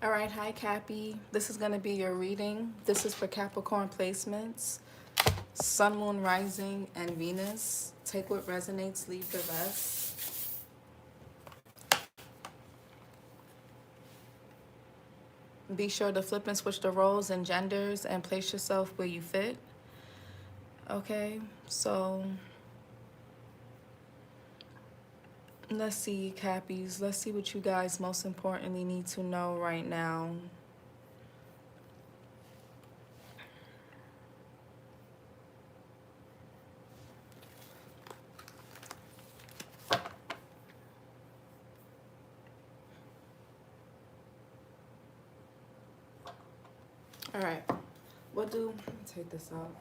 All right, hi Cappy. This is going to be your reading. This is for Capricorn placements, Sun, Moon, Rising, and Venus. Take what resonates, leave the rest. Be sure to flip and switch the roles and genders and place yourself where you fit. Okay, so let's see, Cappies. Let's see what you guys most importantly need to know right now. All right, let me take this out.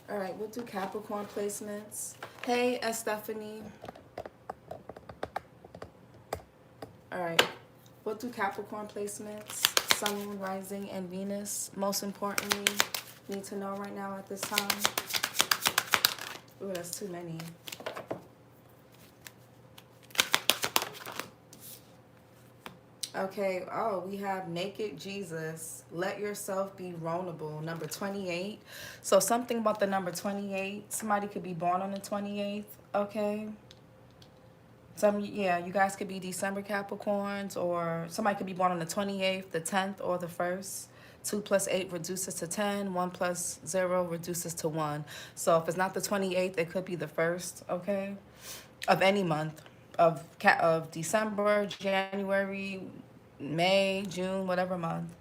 All right, we'll do Capricorn placements. Hey, Stephanie. All right, we'll do Capricorn placements, Sun, Moon, Rising, and Venus. Most importantly, need to know right now at this time. Ooh, that's too many. Okay, oh, we have Naked Jesus. Let yourself be vulnerable, number 28. So something about the number 28. Somebody could be born on the 28th, okay? Yeah, you guys could be December Capricorns, or somebody could be born on the 28th, the 10th, or the 1st. 2 plus 8 reduces to 10. 1 plus 0 reduces to 1. So if it's not the 28th, it could be the 1st, okay? Of any month. Of December, January, May, June, whatever month.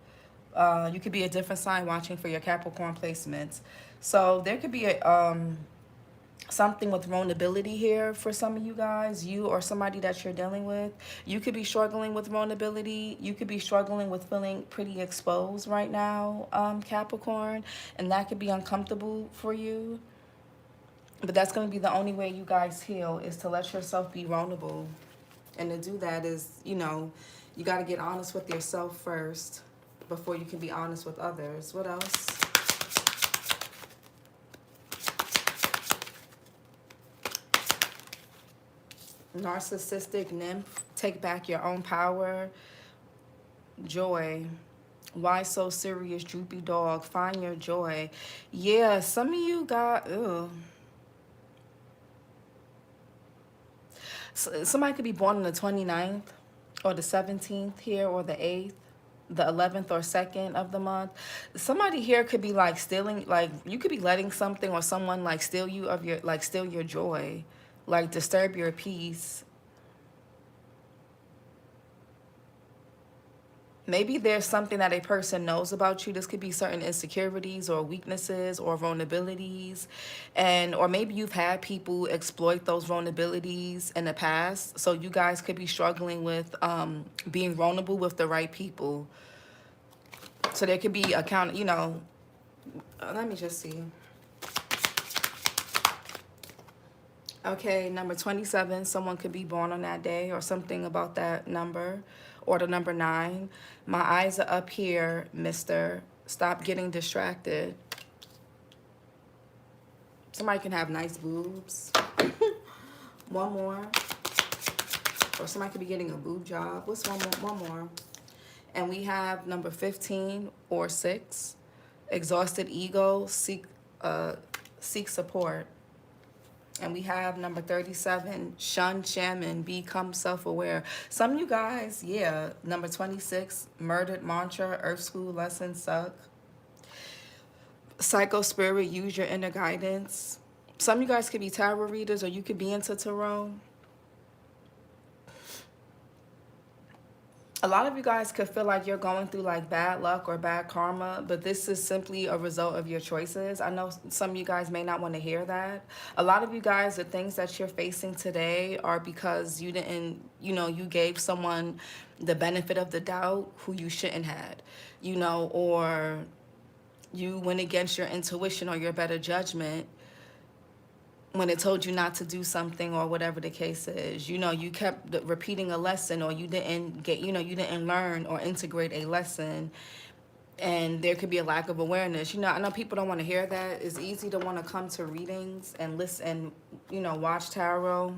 You could be a different sign watching for your Capricorn placements. So there could be a something with vulnerability here for some of you guys, you or somebody that you're dealing with. You could be struggling with vulnerability. You could be struggling with feeling pretty exposed right now, Capricorn, and that could be uncomfortable for you. But that's going to be the only way you guys heal, is to let yourself be vulnerable. And to do that is, you got to get honest with yourself first before you can be honest with others. What else? Narcissistic nymph, take back your own power. Joy. Why so serious, droopy dog? Find your joy. Yeah, some of you got, somebody could be born on the 29th or the 17th here, or the 8th, the 11th or 2nd of the month. Somebody here could be like stealing, like you could be letting something or someone like steal you of your, like steal your joy, like disturb your peace. Maybe there's something that a person knows about you. This could be certain insecurities or weaknesses or vulnerabilities. Or maybe you've had people exploit those vulnerabilities in the past. So you guys could be struggling with being vulnerable with the right people. So there could be let me just see. Okay, number 27, someone could be born on that day, or something about that number. Or the number 9. My eyes are up here, mister. Stop getting distracted. Somebody can have nice boobs. One more. Or somebody could be getting a boob job. What's one more? One more. And we have number 15 or 6. Exhausted ego, seek support. And we have number 37, shun shaman, become self-aware. Some of you guys, yeah, number 26, murdered mantra, earth school lessons suck. Psycho spirit, use your inner guidance. Some of you guys could be tarot readers, or you could be into tarot. A lot of you guys could feel like you're going through like bad luck or bad karma, but this is simply a result of your choices. I know some of you guys may not want to hear that. A lot of you guys, the things that you're facing today are because you didn't, you gave someone the benefit of the doubt who you shouldn't had, or you went against your intuition or your better judgment when it told you not to do something, or whatever the case is. You kept repeating a lesson, or you didn't you didn't learn or integrate a lesson, and there could be a lack of awareness. I know people don't want to hear that. It's easy to want to come to readings and listen and watch tarot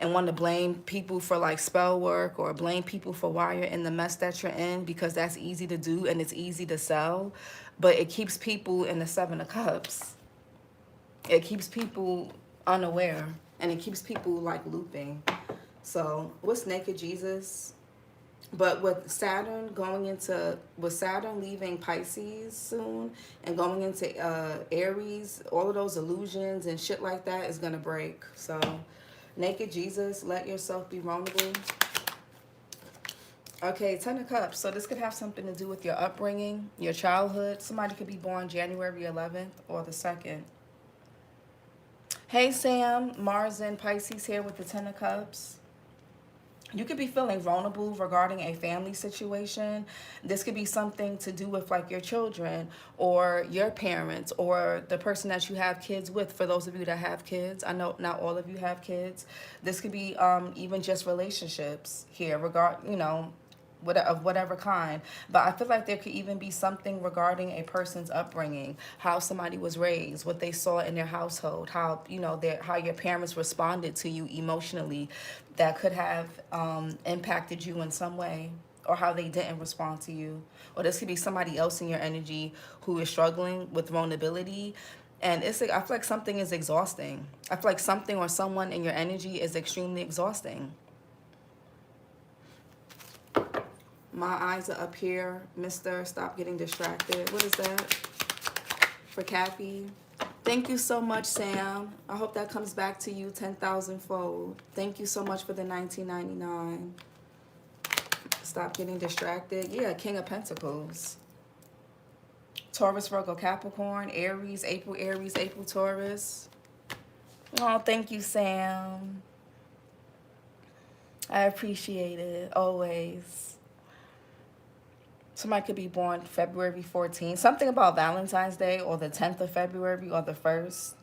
and want to blame people for like spell work or blame people for why you're in the mess that you're in, because that's easy to do and it's easy to sell, but it keeps people in the Seven of Cups. It keeps people unaware and it keeps people like looping. So what's naked Jesus? But with Saturn leaving Pisces soon and going into Aries, all of those illusions and shit like that is going to break. So naked Jesus, let yourself be vulnerable. Okay, Ten of Cups. So this could have something to do with your upbringing, your childhood. Somebody could be born January 11th or the 2nd. Hey, Sam. Mars and Pisces here with the Ten of Cups. You could be feeling vulnerable regarding a family situation. This could be something to do with like your children or your parents or the person that you have kids with. For those of you that have kids, I know not all of you have kids. This could be even just relationships here, of whatever kind. But I feel like there could even be something regarding a person's upbringing, how somebody was raised, what they saw in their household, how how your parents responded to you emotionally, that could have impacted you in some way, or how they didn't respond to you. Or this could be somebody else in your energy who is struggling with vulnerability. And I feel like something is exhausting. I feel like something or someone in your energy is extremely exhausting. My eyes are up here. Mister, stop getting distracted. What is that? For Cappy. Thank you so much, Sam. I hope that comes back to you 10,000-fold. Thank you so much for the $19.99. Stop getting distracted. Yeah, King of Pentacles. Taurus, Virgo, Capricorn, Aries, April, Taurus. Oh, thank you, Sam. I appreciate it, always. Somebody could be born February 14th. Something about Valentine's Day or the 10th of February or the 1st.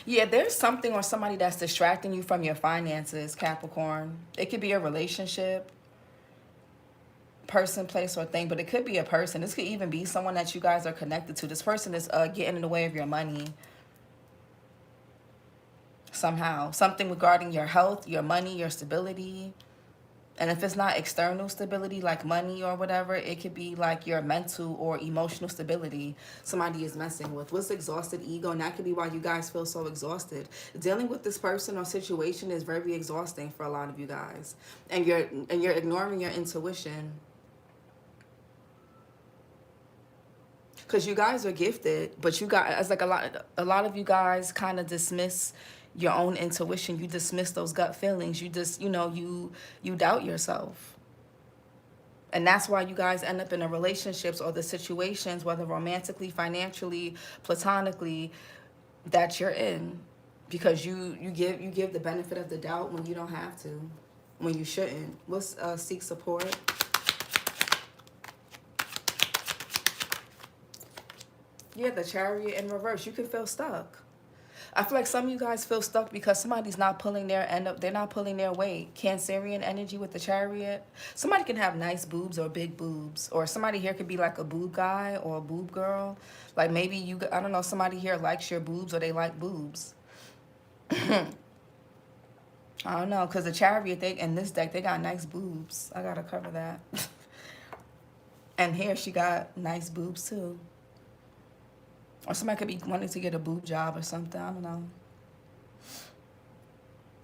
Yeah, there's something or somebody that's distracting you from your finances, Capricorn. It could be a relationship, person, place, or thing, but it could be a person. This could even be someone that you guys are connected to. This person is getting in the way of your money somehow. Something regarding your health, your money, your stability. And if it's not external stability like money or whatever, it could be like your mental or emotional stability somebody is messing with. What's exhausted ego? And that could be why you guys feel so exhausted. Dealing with this person or situation is very exhausting for a lot of you guys. And you're ignoring your intuition. Because you guys are gifted, but you guys, like a lot of you guys kind of dismiss your own intuition. You dismiss those gut feelings. You just, you doubt yourself. And that's why you guys end up in the relationships or the situations, whether romantically, financially, platonically, that you're in. Because you give the benefit of the doubt when you don't have to, when you shouldn't. What's seek support? Yeah, the Chariot in reverse. You can feel stuck. I feel like some of you guys feel stuck because somebody's not pulling their they're not pulling their weight. Cancerian energy with the Chariot. Somebody can have nice boobs or big boobs. Or somebody here could be like a boob guy or a boob girl. Like maybe I don't know, somebody here likes your boobs or they like boobs. I don't know, because the Chariot, in this deck, they got nice boobs. I gotta cover that. And here she got nice boobs too. Or somebody could be wanting to get a boob job or something. I don't know.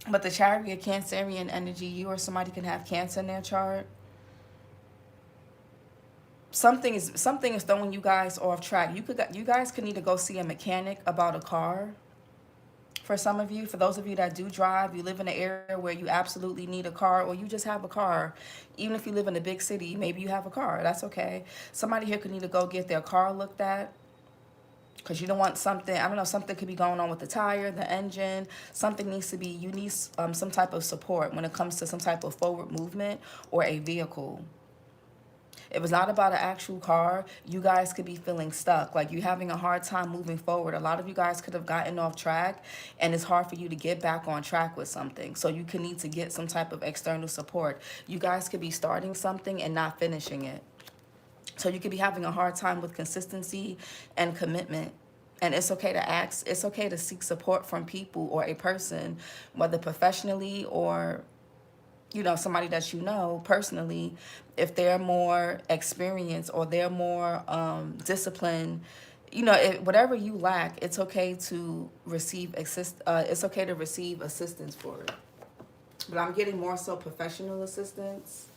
But the Chariot, Cancerian energy, you or somebody can have Cancer in their chart. Something is throwing you guys off track. You guys could need to go see a mechanic about a car. For some of you, for those of you that do drive, you live in an area where you absolutely need a car, or you just have a car. Even if you live in a big city, maybe you have a car. That's okay. Somebody here could need to go get their car looked at. Because you don't want something, I don't know, something could be going on with the tire, the engine. Something needs to be, you need some type of support when it comes to some type of forward movement or a vehicle. If it's not about an actual car, you guys could be feeling stuck. Like you're having a hard time moving forward. A lot of you guys could have gotten off track and it's hard for you to get back on track with something. So you could need to get some type of external support. You guys could be starting something and not finishing it. So you could be having a hard time with consistency and commitment And it's okay to ask, it's okay to seek support from people or a person, whether professionally or, you know, somebody that you know personally, if they're more experienced or they're more disciplined, you know, whatever you lack, it's okay to receive it's okay to receive assistance for it. But I'm getting more so professional assistance.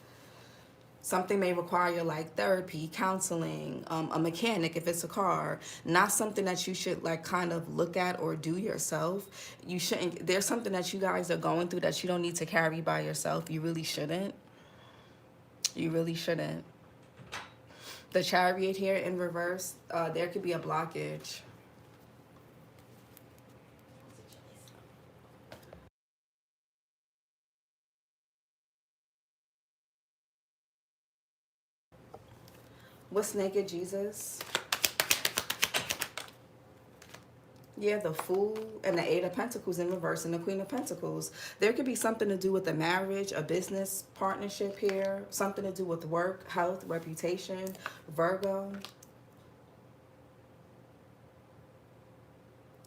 Something may require like therapy, counseling, a mechanic if it's a car. Not something that you should like kind of look at or do yourself. You shouldn't. There's something that you guys are going through that you don't need to carry by yourself. You really shouldn't. You really shouldn't. The Chariot here in reverse, there could be a blockage. What's naked Jesus? Yeah, the Fool and the Eight of Pentacles in reverse and the Queen of Pentacles. There could be something to do with a marriage, a business partnership here, something to do with work, health, reputation, Virgo.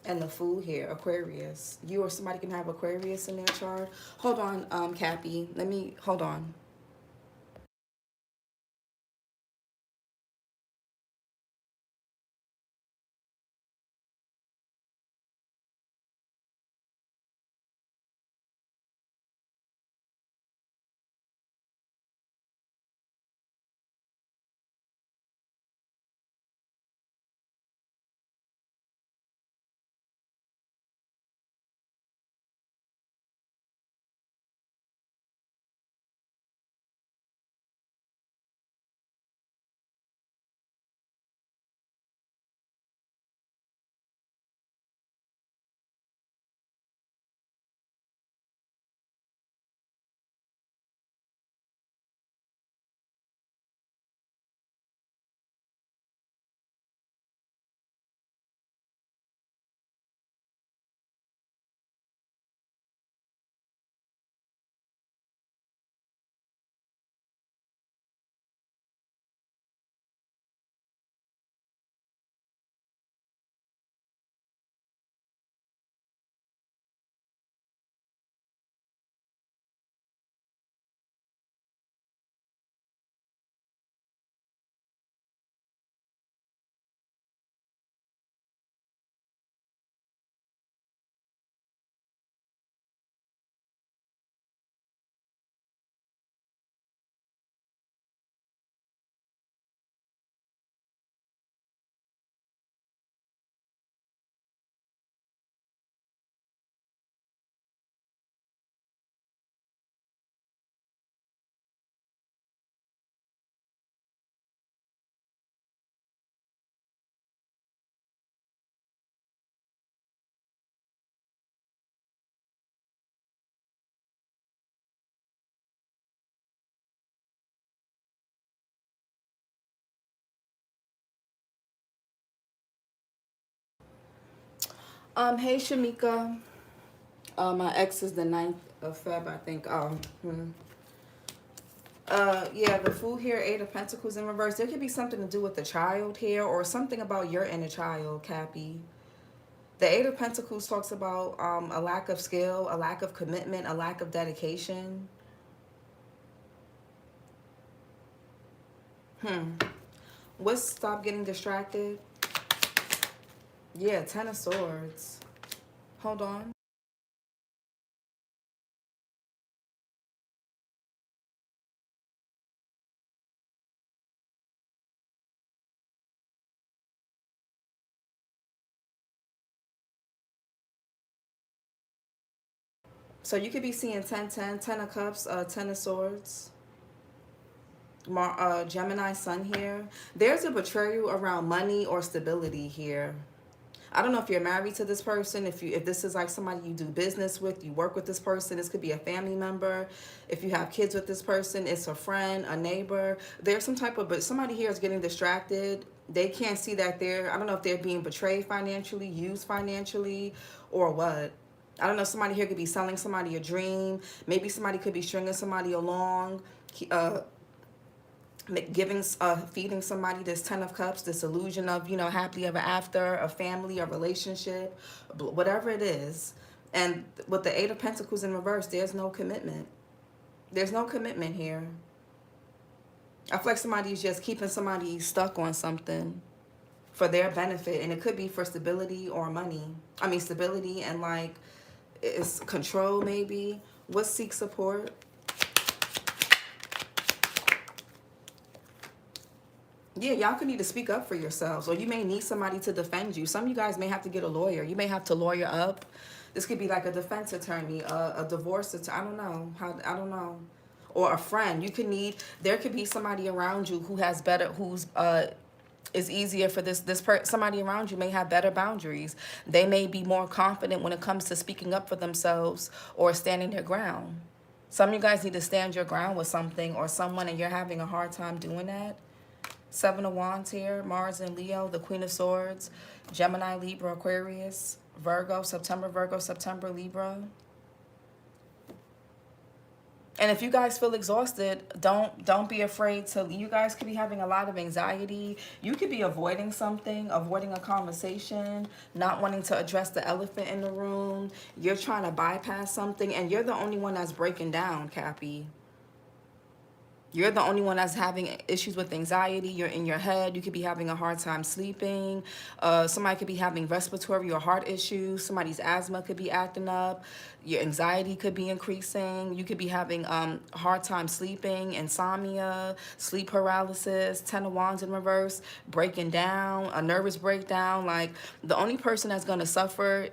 And the Fool here, Aquarius. You or somebody can have Aquarius in their chart. Hold on, Cappy. Hold on. Hey Shamika. My ex is the 9th of Feb, I think. Yeah, the Fool here, Eight of Pentacles in reverse. There could be something to do with the child here or something about your inner child, Cappy. The Eight of Pentacles talks about a lack of skill, a lack of commitment, a lack of dedication. What's stop getting distracted? Yeah, Ten of Swords. Hold on. So you could be seeing 10 of Cups, 10 of Swords. Gemini Sun here. There's a betrayal around money or stability here. I don't know if you're married to this person, if this is like somebody you do business with, you work with this person, this could be a family member. If you have kids with this person, it's a friend, a neighbor. There's some type of, but somebody here is getting distracted. They can't see that I don't know if they're being betrayed financially, used financially, or what. I don't know, somebody here could be selling somebody a dream. Maybe somebody could be stringing somebody along. giving, feeding somebody this 10 of cups, this illusion of, you know, happily ever after, a family, a relationship, whatever it is. And with the 8 of Pentacles in reverse, there's no commitment. There's no commitment here. I feel like somebody's just keeping somebody stuck on something for their benefit, and it could be for stability or money. I mean, stability and like it's control maybe. What seek support? Yeah, y'all could need to speak up for yourselves, or you may need somebody to defend you. Some of you guys may have to get a lawyer. You may have to lawyer up. This could be like a defense attorney, a divorce attorney. I don't know how. I don't know, or a friend. You could need. There could be somebody around you who has better. Who's is easier for somebody around you may have better boundaries. They may be more confident when it comes to speaking up for themselves or standing their ground. Some of you guys need to stand your ground with something or someone, and you're having a hard time doing that. 7 of Wands here, Mars and Leo, the Queen of Swords, Gemini, Libra, Aquarius, Virgo, September, Libra. And if you guys feel exhausted, don't be afraid to, you guys could be having a lot of anxiety. You could be avoiding something, avoiding a conversation, not wanting to address the elephant in the room. You're trying to bypass something, and you're the only one that's breaking down, Cappy. You're the only one that's having issues with anxiety. You're in your head. You could be having a hard time sleeping. Somebody could be having respiratory or heart issues. Somebody's asthma could be acting up. Your anxiety could be increasing. You could be having hard time sleeping, insomnia, sleep paralysis, 10 of Wands in reverse, breaking down, a nervous breakdown. Like, the only person that's going to suffer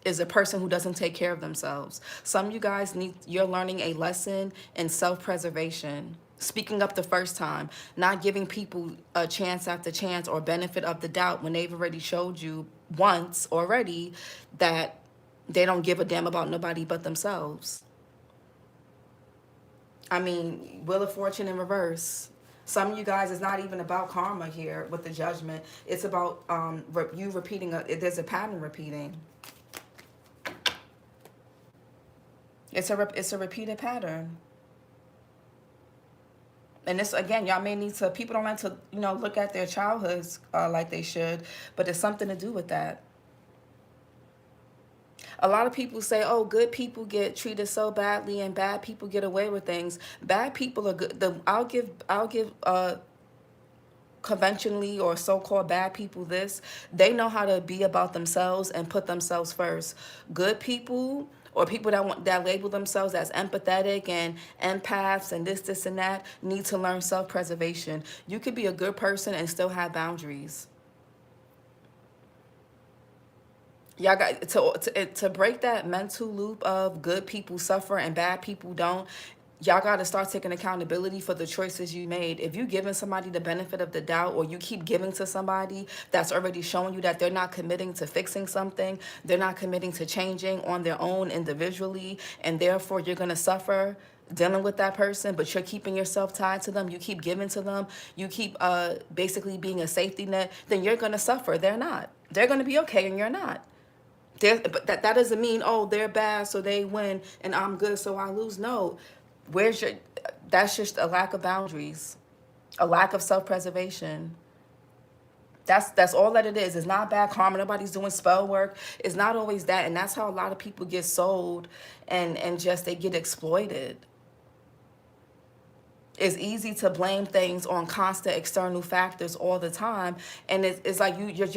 is a person who doesn't take care of themselves. Some of you guys you're learning a lesson in self-preservation. Speaking up the first time, not giving people a chance after chance or benefit of the doubt when they've already showed you once already that they don't give a damn about nobody but themselves. I mean, Wheel of Fortune in reverse. Some of you guys, it's not even about karma here with the Judgment. It's about you repeating, there's a pattern repeating. It's a repeated pattern. And this, again, y'all may need to, people don't like to, you know, look at their childhoods like they should, but it's something to do with that. A lot of people say, oh, good people get treated so badly and bad people get away with things. Bad people are good. I'll give conventionally or so-called bad people this. They know how to be about themselves and put themselves first. Good people, or people that label themselves as empathetic and empaths and this and that, need to learn self-preservation. You could be a good person and still have boundaries. Y'all got to break that mental loop of good people suffer and bad people don't. Y'all got to start taking accountability for the choices you made. If you're giving somebody the benefit of the doubt, or you keep giving to somebody that's already showing you that they're not committing to fixing something, they're not committing to changing on their own individually, and therefore you're going to suffer dealing with that person, but you're keeping yourself tied to them, you keep giving to them, you keep basically being a safety net, then you're going to suffer. They're not. They're going to be okay, and you're not. But that doesn't mean, oh, they're bad, so they win, and I'm good, so I lose. No. That's just a lack of boundaries, a lack of self-preservation. That's all that it is. It's not bad karma. Nobody's doing spell work. It's not always that. And that's how a lot of people get sold and just they get exploited. It's easy to blame things on constant external factors all the time. And it's like you're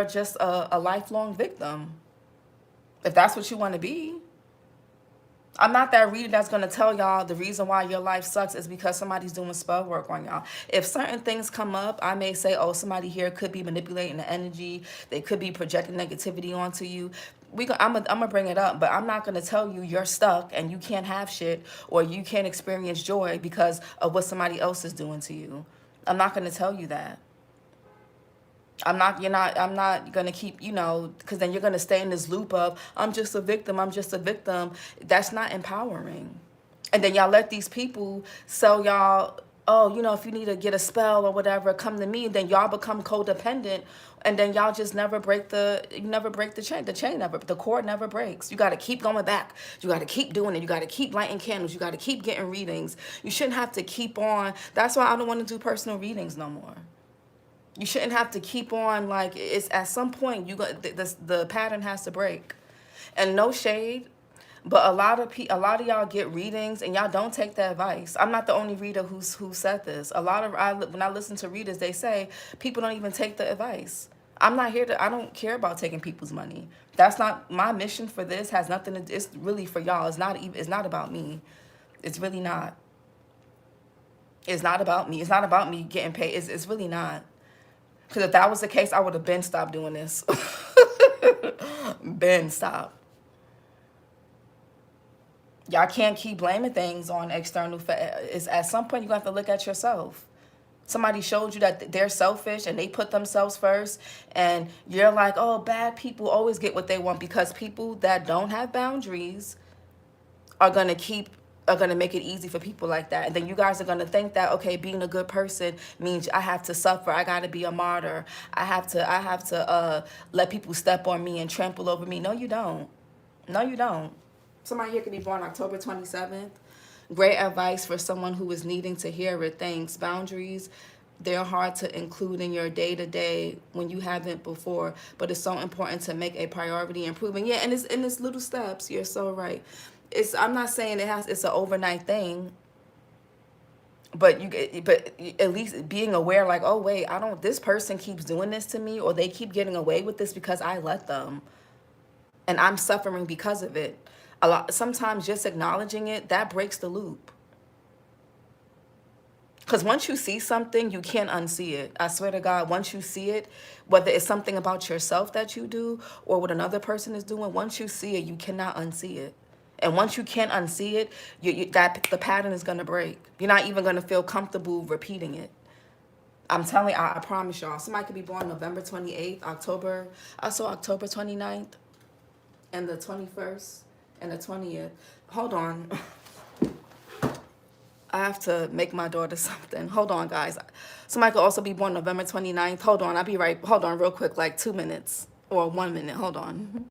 just a lifelong victim. If that's what you want to be. I'm not that reader that's going to tell y'all the reason why your life sucks is because somebody's doing spell work on y'all. If certain things come up, I may say, oh, somebody here could be manipulating the energy. They could be projecting negativity onto you. I'm going to bring it up, but I'm not going to tell you you're stuck and you can't have shit or you can't experience joy because of what somebody else is doing to you. I'm not going to tell you that. I'm not going to keep, you know, because then you're going to stay in this loop of, I'm just a victim. That's not empowering. And then y'all let these people sell y'all oh, you know, if you need to get a spell or whatever, come to me. Then y'all become codependent, and then y'all just never break you never break the chain. The cord never breaks. You got to keep going back. You got to keep doing it. You got to keep lighting candles. You got to keep getting readings. You shouldn't have to keep on. That's why I don't want to do personal readings no more. You shouldn't have to keep on, like, it's at some point the pattern has to break. And no shade, but a lot of y'all get readings and y'all don't take the advice. I'm not the only reader who said this. When I listen to readers, they say people don't even take the advice. I don't care about taking people's money. That's not my mission for this. Has nothing to, it's really for y'all. It's not about me. It's really not. It's not about me. It's not about me getting paid. It's really not. Because if that was the case, I would have been stopped doing this. Been stopped. Y'all can't keep blaming things on external. At some point, you have to look at yourself. Somebody showed you that they're selfish and they put themselves first, and you're like, oh, bad people always get what they want, because people that don't have boundaries are gonna make it easy for people like that. And then you guys are gonna think that, okay, being a good person means I have to suffer. I gotta be a martyr. I have to let people step on me and trample over me. No, you don't. No, you don't. Somebody here could be born October 27th. Great advice for someone who is needing to hear it. Thanks. Boundaries, they're hard to include in your day-to-day when you haven't before, but it's so important to make a priority improving. Yeah, and it's little steps. You're so right. I'm not saying it's an overnight thing, but at least being aware, like, oh wait, this person keeps doing this to me, or they keep getting away with this because I let them, and I'm suffering because of it. Sometimes just acknowledging it, that breaks the loop. Because once you see something, you can't unsee it. I swear to God, once you see it, whether it's something about yourself that you do or what another person is doing, once you see it, you cannot unsee it. And once you can't unsee it, the pattern is going to break. You're not even going to feel comfortable repeating it. I'm telling you, I promise y'all. Somebody could be born November 28th, October 29th, and the 21st. And the 20th. Hold on. I have to make my daughter something. Hold on, guys. Somebody could also be born November 29th. Hold on. I'll be right. Hold on real quick, like 2 minutes or 1 minute. Hold on.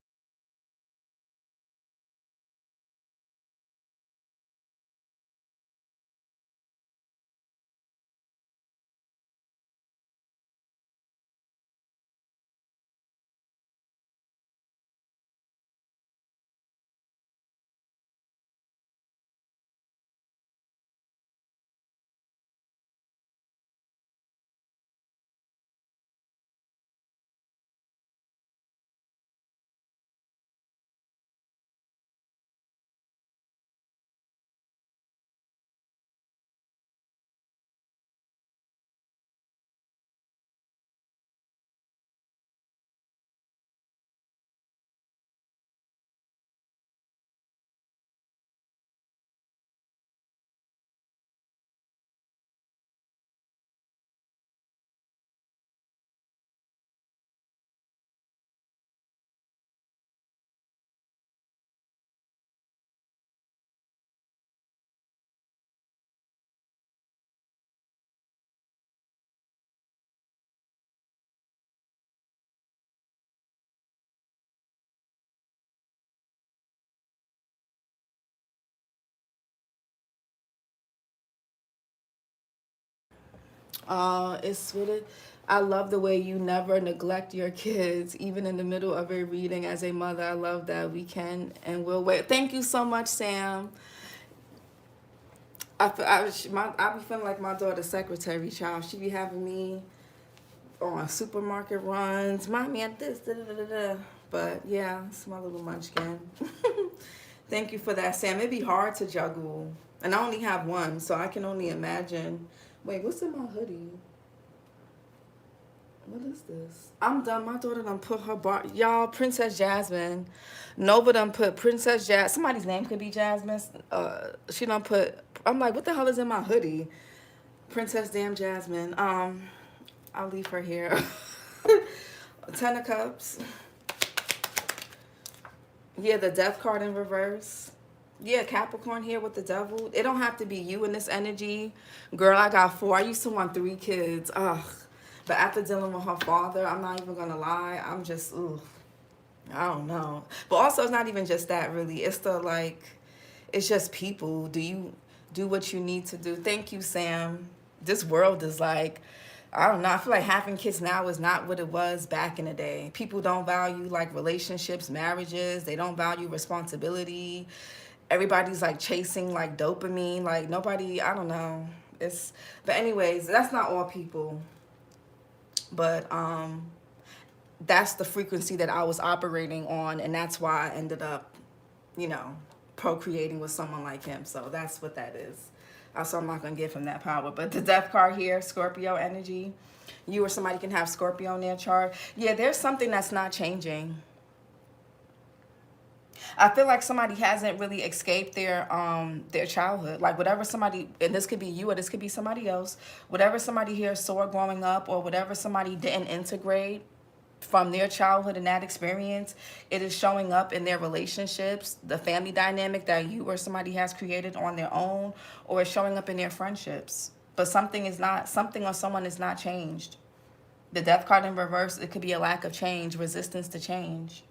It's sweet. I love the way you never neglect your kids, even in the middle of a reading. As a mother, I love that. We can and will wait. Thank you so much, Sam. I be feeling like my daughter's secretary, child. She be having me on supermarket runs. Mommy, at this, da, da, da, da, da. But yeah, it's my little munchkin. Thank you for that, Sam. It'd be hard to juggle. And I only have one, so I can only imagine. Wait, what's in my hoodie? What is this? I'm done. My daughter done put her bar. Y'all, Princess Jasmine. Nova done put Princess Jasmine. Somebody's name could be Jasmine. She done put. I'm like, what the hell is in my hoodie? Princess damn Jasmine. I'll leave her here. 10 of Cups. Yeah, the Death card in reverse. Yeah, Capricorn here with the devil. It don't have to be you in this energy. Girl, I got 4. I used to want 3 kids. Ugh. But after dealing with her father, I'm not even going to lie. I'm just, ooh, I don't know. But also, it's not even just that, really. It's the, like, it's just people. Do you do what you need to do? Thank you, Sam. This world is like, I don't know. I feel like having kids now is not what it was back in the day. People don't value like relationships, marriages. They don't value responsibility. Everybody's like chasing like dopamine. Like nobody, I don't know. It's but anyways, that's not all people. But that's the frequency that I was operating on, and that's why I ended up, you know, procreating with someone like him. So that's what that is. Also, I'm not going to give him that power. But the death card here, Scorpio energy. You or somebody can have Scorpio in their chart. Yeah, there's something that's not changing. I feel like somebody hasn't really escaped their childhood. Like whatever somebody, and this could be you or this could be somebody else, whatever somebody here saw growing up or whatever somebody didn't integrate from their childhood and that experience, it is showing up in their relationships, the family dynamic that you or somebody has created on their own, or it's showing up in their friendships. But something or someone is not changed. The death card in reverse, it could be a lack of change, resistance to change.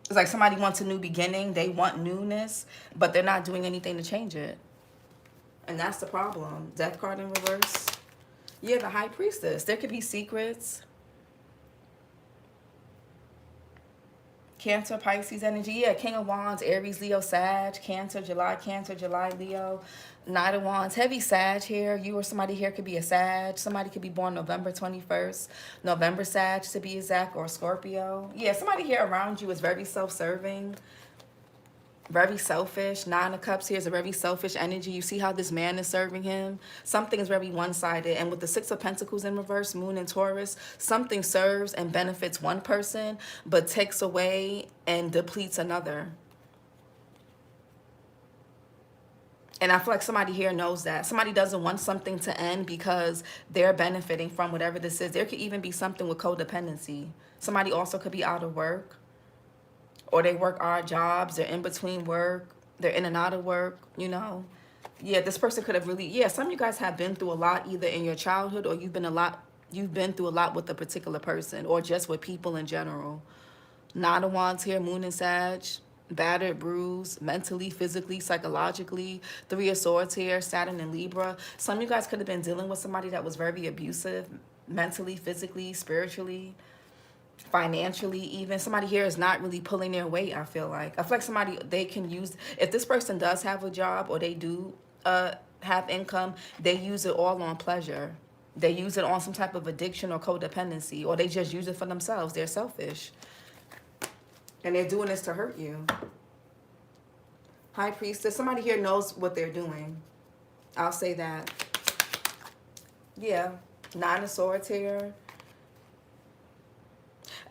It's like somebody wants a new beginning, they want newness, but they're not doing anything to change it. And that's the problem. Death card in reverse. Yeah, the high priestess. There could be secrets. Cancer, Pisces energy. Yeah, King of Wands, Aries, Leo, Sag. Cancer, July, Leo. Knight of Wands, heavy Sag here. You or somebody here could be a Sag. Somebody could be born November 21st. November Sag to be exact, or Scorpio. Yeah, somebody here around you is very self-serving. Very selfish. 9 of Cups here is a very selfish energy. You see how this man is serving him? Something is very one-sided. And with the 6 of Pentacles in reverse, Moon and Taurus, something serves and benefits one person, but takes away and depletes another. And I feel like somebody here knows that. Somebody doesn't want something to end because they're benefiting from whatever this is. There could even be something with codependency. Somebody also could be out of work, or they work odd jobs, they're in between work, they're in and out of work, you know. Yeah, this person could have really, yeah, some of you guys have been through a lot either in your childhood, or you've been through a lot with a particular person, or just with people in general. 9 of Wands here, Moon and Sag, battered, bruised, mentally, physically, psychologically. 3 of Swords here, Saturn and Libra. Some of you guys could have been dealing with somebody that was very abusive, mentally, physically, spiritually, financially. Even somebody here is not really pulling their weight. I feel like somebody, they can use, if this person does have a job or they do have income, they use it all on pleasure. They use it on some type of addiction or codependency, or they just use it for themselves. They're selfish, and they're doing this to hurt you. High Priestess, somebody here knows what they're doing. I'll say that. Yeah, 9 of Swords here.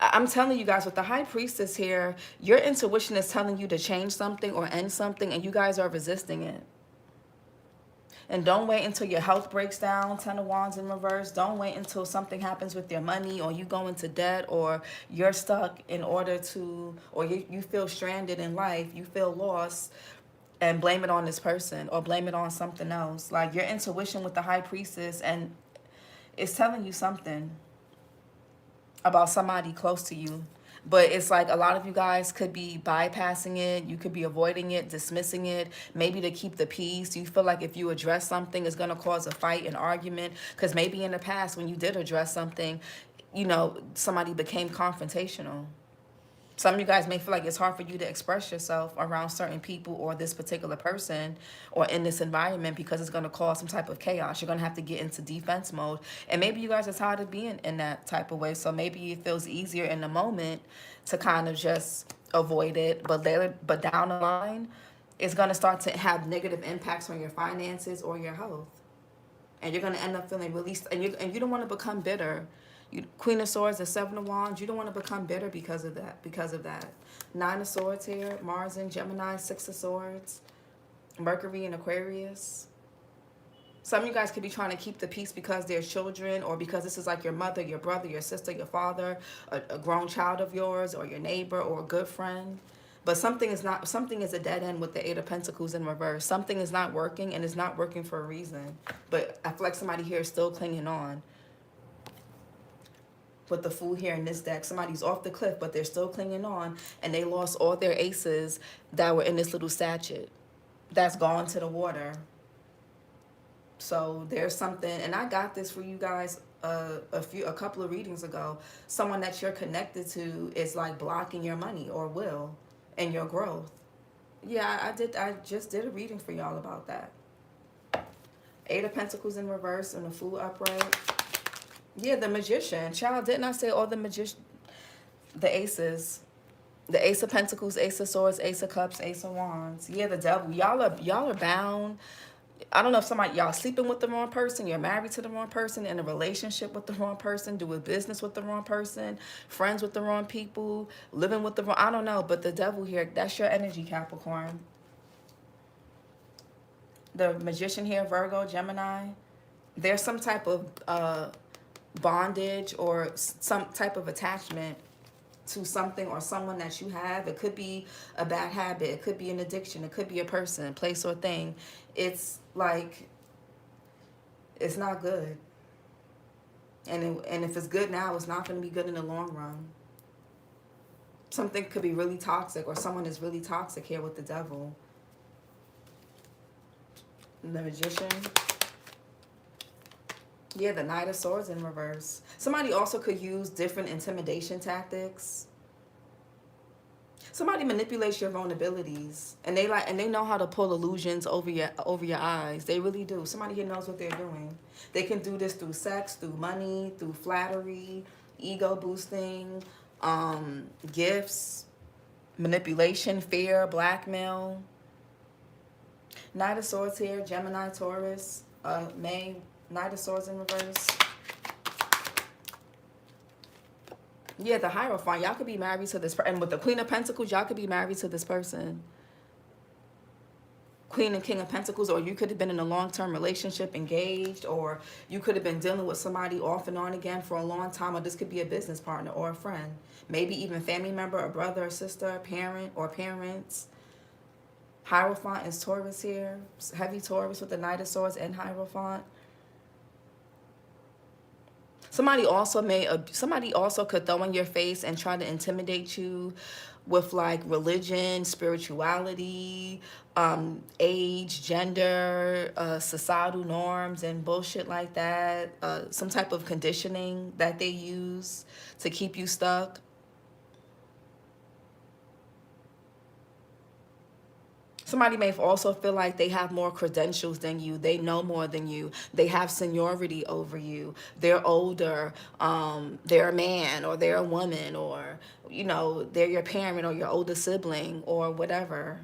I'm telling you guys, with the High Priestess here, your intuition is telling you to change something or end something, and you guys are resisting it. And don't wait until your health breaks down. 10 of Wands in reverse. Don't wait until something happens with your money, or you go into debt, or you're stuck in order to, or you feel stranded in life, you feel lost, and blame it on this person or blame it on something else. Like your intuition with the High Priestess, and it's telling you something about somebody close to you. But it's like a lot of you guys could be bypassing it. You could be avoiding it, dismissing it, maybe to keep the peace. You feel like if you address something, it's going to cause a fight, an argument. Because maybe in the past, when you did address something, you know, somebody became confrontational. Some of you guys may feel like it's hard for you to express yourself around certain people or this particular person or in this environment because it's going to cause some type of chaos. You're going to have to get into defense mode. And maybe you guys are tired of being in that type of way. So maybe it feels easier in the moment to kind of just avoid it. But later, but down the line, it's going to start to have negative impacts on your finances or your health. And you're going to end up feeling released. And you don't want to become bitter. Queen of Swords and 7 of Wands, you don't want to become bitter because of that. 9 of Swords here, Mars in Gemini, 6 of Swords, Mercury in Aquarius. Some of you guys could be trying to keep the peace because they're children, or because this is like your mother, your brother, your sister, your father, a grown child of yours, or your neighbor, or a good friend. But something is a dead end with the Eight of Pentacles in reverse. Something is not working, and it's not working for a reason. But I feel like somebody here is still clinging on. With the Fool here in this deck, somebody's off the cliff, but they're still clinging on, and they lost all their aces that were in this little sachet that's gone to the water. So there's something, and I got this for you guys a couple of readings ago. Someone that you're connected to is like blocking your money or will and your growth. Yeah, I just did a reading for y'all about that. Eight of Pentacles in reverse and the Fool upright. Yeah, the Magician. Child, didn't I say all the the aces? The Ace of Pentacles, Ace of Swords, Ace of Cups, Ace of Wands. Yeah, the Devil. Y'all are bound. I don't know if y'all sleeping with the wrong person, you're married to the wrong person, in a relationship with the wrong person, doing business with the wrong person, friends with the wrong people, living with the wrong, I don't know, but the Devil here, that's your energy, Capricorn. The Magician here, Virgo, Gemini, there's some type of bondage or some type of attachment to something or someone that you have. It could be a bad habit, it could be an addiction, it could be a person, place, or thing. It's like, it's not good. And if it's good now, it's not going to be good in the long run. Something could be really toxic, or someone is really toxic here with the Devil. The Magician. Yeah, the Knight of Swords in reverse. Somebody also could use different intimidation tactics. Somebody manipulates your vulnerabilities, and they know how to pull illusions over your eyes. They really do. Somebody here knows what they're doing. They can do this through sex, through money, through flattery, ego boosting, gifts, manipulation, fear, blackmail. Knight of Swords here, Gemini, Taurus, May. Knight of Swords in reverse. Yeah, the Hierophant. Y'all could be married to this person. And with the Queen of Pentacles, y'all could be married to this person. Queen and King of Pentacles, or you could have been in a long-term relationship, engaged, or you could have been dealing with somebody off and on again for a long time, or this could be a business partner or a friend. Maybe even family member, a brother or sister, a parent or parents. Hierophant is Taurus here. Heavy Taurus with the Knight of Swords and Hierophant. Somebody also could throw in your face and try to intimidate you with like religion, spirituality, age, gender, societal norms and bullshit like that. Some type of conditioning that they use to keep you stuck. Somebody may also feel like they have more credentials than you. They know more than you. They have seniority over you. They're older. They're a man, or they're a woman, or, you know, they're your parent or your older sibling or whatever.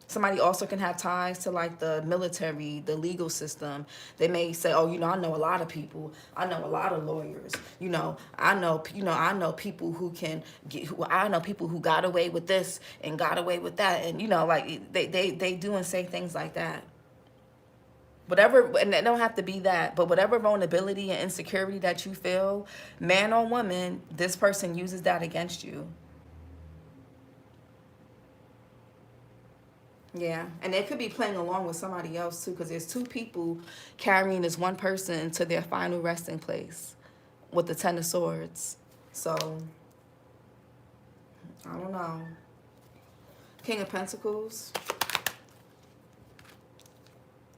Somebody also can have ties to like the military, the legal system. They may say, oh, you know, I know a lot of people. I know a lot of lawyers. I know people who can get, I know people who got away with this and got away with that. And, you know, like they do and say things like that. Whatever, and it don't have to be that, but whatever vulnerability and insecurity that you feel, man or woman, this person uses that against you. Yeah, and they could be playing along with somebody else too, because there's two people carrying this one person to their final resting place with the Ten of Swords. So, I don't know. King of Pentacles.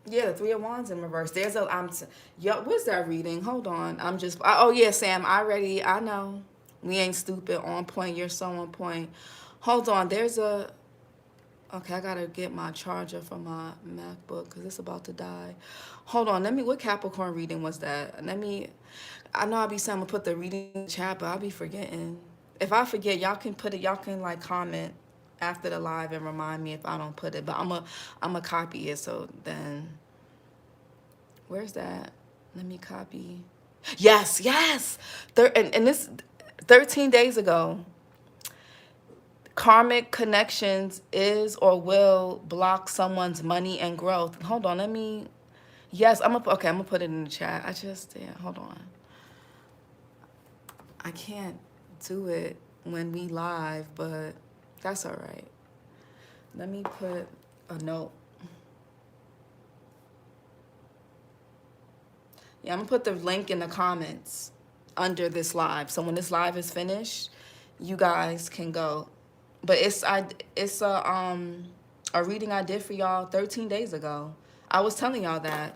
Yeah, the Three of Wands in reverse. There's a, yo, where's that reading? Hold on. Oh yeah, Sam, I know. We ain't stupid, on point, you're so on point. Hold on, there's a, okay, I gotta get my charger from my MacBook because it's about to die. Hold on, what Capricorn reading was that? I know I'll be saying I'm gonna put the reading in the chat, but I'll be forgetting. If I forget, y'all can like comment after the live and remind me if I don't put it. But I'm a copy it, so then, where's that? Let me copy. Yes. And this, 13 days ago, karmic connections is or will block someone's money and growth. Hold on, yes, I'm gonna put it in the chat. Hold on. I can't do it when we live, but That's all right. Let me put a note. Yeah, I'm gonna put the link in the comments under this live. So when this live is finished, you guys can go. But it's a reading I did for y'all 13 days ago. I was telling y'all that.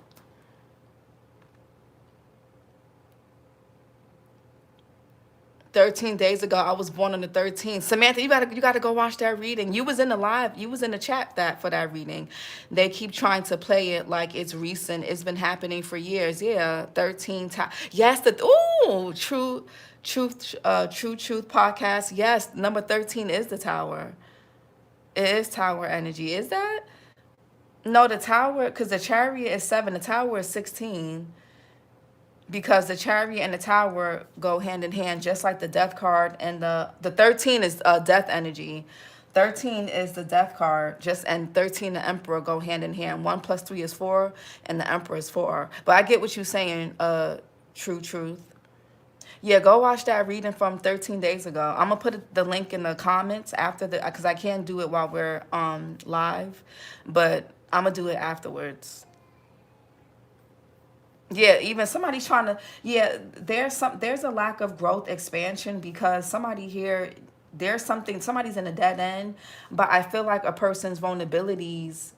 13 days ago, I was born on the 13th. Samantha, you gotta go watch that reading. You was in the live, you was in the chat for that reading. They keep trying to play it like it's recent. It's been happening for years. Yeah, 13 times. Yes, True Truth podcast. Yes, number 13 is the tower. It is tower energy. Is that? No, the tower, because the chariot is 7, the tower is 16. Because the chariot and the tower go hand in hand, just like the death card, and the 13 is death energy. 13 is the death card, and 13 the emperor go hand in hand. 1 plus 3 is 4, and the emperor is 4. But I get what you're saying, True Truth. Yeah, go watch that reading from 13 days ago. I'm gonna put the link in the comments after because I can't do it while we're live, but I'm gonna do it afterwards. Yeah, even somebody's trying to, yeah, there's a lack of growth expansion because somebody here, somebody's in a dead end, but I feel like a person's vulnerabilities,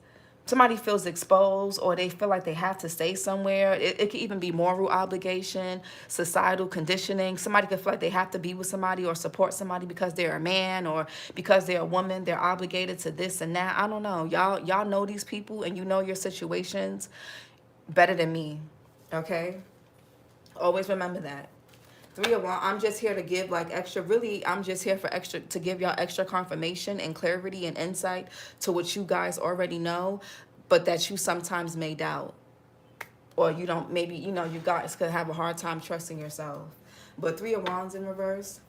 somebody feels exposed or they feel like they have to stay somewhere. It could even be moral obligation, societal conditioning. Somebody could feel like they have to be with somebody or support somebody because they're a man or because they're a woman. They're obligated to this and that. I don't know. Y'all know these people and you know your situations better than me. Okay? Always remember that. 3 of Wands, I'm just here to give like extra, really, I'm just here for extra, to give y'all extra confirmation and clarity and insight to what you guys already know, but that you sometimes may doubt. Or you don't, maybe, you guys could have a hard time trusting yourself. But 3 of Wands in reverse,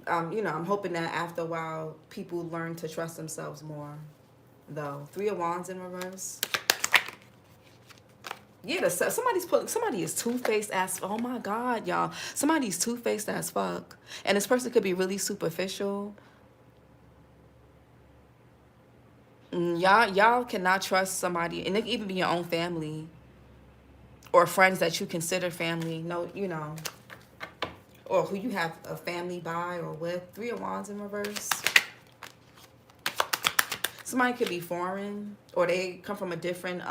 I'm hoping that after a while, people learn to trust themselves more, though. 3 of Wands in reverse. Yeah, somebody is two-faced as, oh my God, y'all. Somebody's two-faced as fuck. And this person could be really superficial. Y'all cannot trust somebody, and it could even be your own family or friends that you consider family. No, or who you have a family by or with. 3 of Wands in reverse. Somebody could be foreign or they come from a different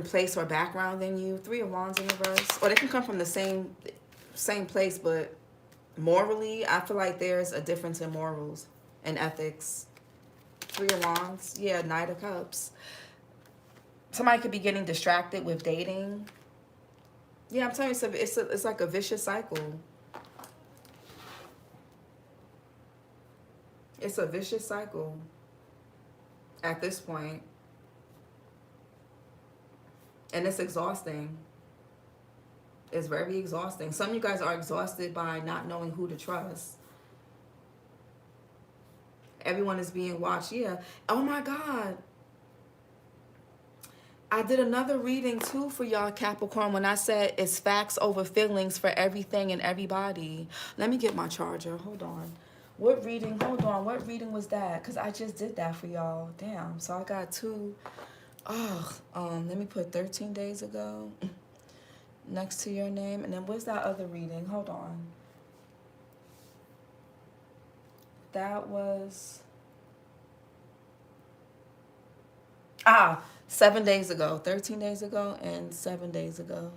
place or background than you. 3 of Wands in reverse. Or they can come from the same place, but morally, I feel like there's a difference in morals and ethics. 3 of Wands. Yeah, Knight of Cups. Somebody could be getting distracted with dating. Yeah, I'm telling you, it's like a vicious cycle. It's a vicious cycle at this point. And it's exhausting. It's very exhausting. Some of you guys are exhausted by not knowing who to trust. Everyone is being watched. Yeah. Oh my God. I did another reading too for y'all, Capricorn, when I said it's facts over feelings for everything and everybody. Let me get my charger. Hold on. What reading? Hold on. What reading was that? Because I just did that for y'all. Damn. So I got 2. Let me put 13 days ago next to your name. And then where's that other reading? Hold on. That was 7 days ago, 13 days ago, and 7 days ago.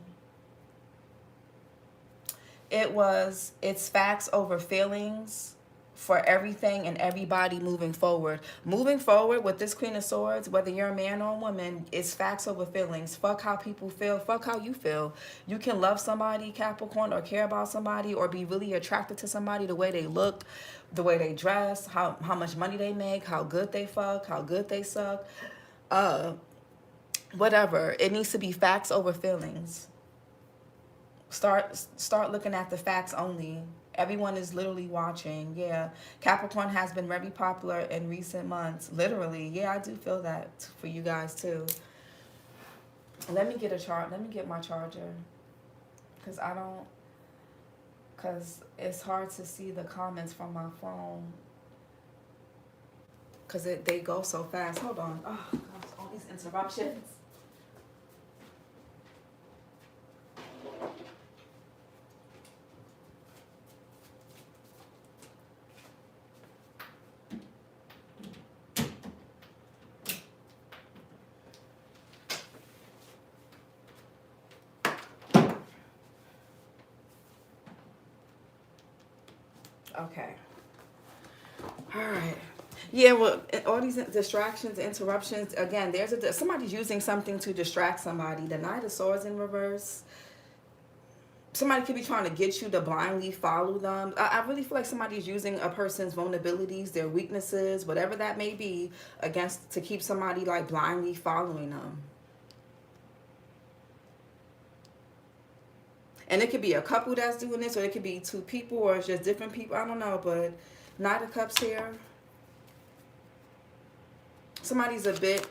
It's facts over feelings for everything and everybody moving forward. Moving forward with this Queen of Swords, whether you're a man or a woman, it's facts over feelings. Fuck how people feel. Fuck how you feel. You can love somebody, Capricorn, or care about somebody, or be really attracted to somebody, the way they look, the way they dress, how much money they make, how good they fuck, how good they suck. Whatever. It needs to be facts over feelings. Start looking at the facts only. Everyone is literally watching. Yeah. Capricorn has been very popular in recent months. Literally. Yeah, I do feel that for you guys too. Let me get my charger. Because because it's hard to see the comments from my phone because they go so fast. Hold on. Oh, gosh, all these interruptions. Okay. All right. Yeah, well, all these distractions, interruptions, again, somebody's using something to distract somebody. The Knight of Swords in reverse. Somebody could be trying to get you to blindly follow them. I really feel like somebody's using a person's vulnerabilities, their weaknesses, whatever that may be, to keep somebody like blindly following them. And it could be a couple that's doing this, or it could be two people, or it's just different people. I don't know, but Knight of Cups here. Somebody's a bit,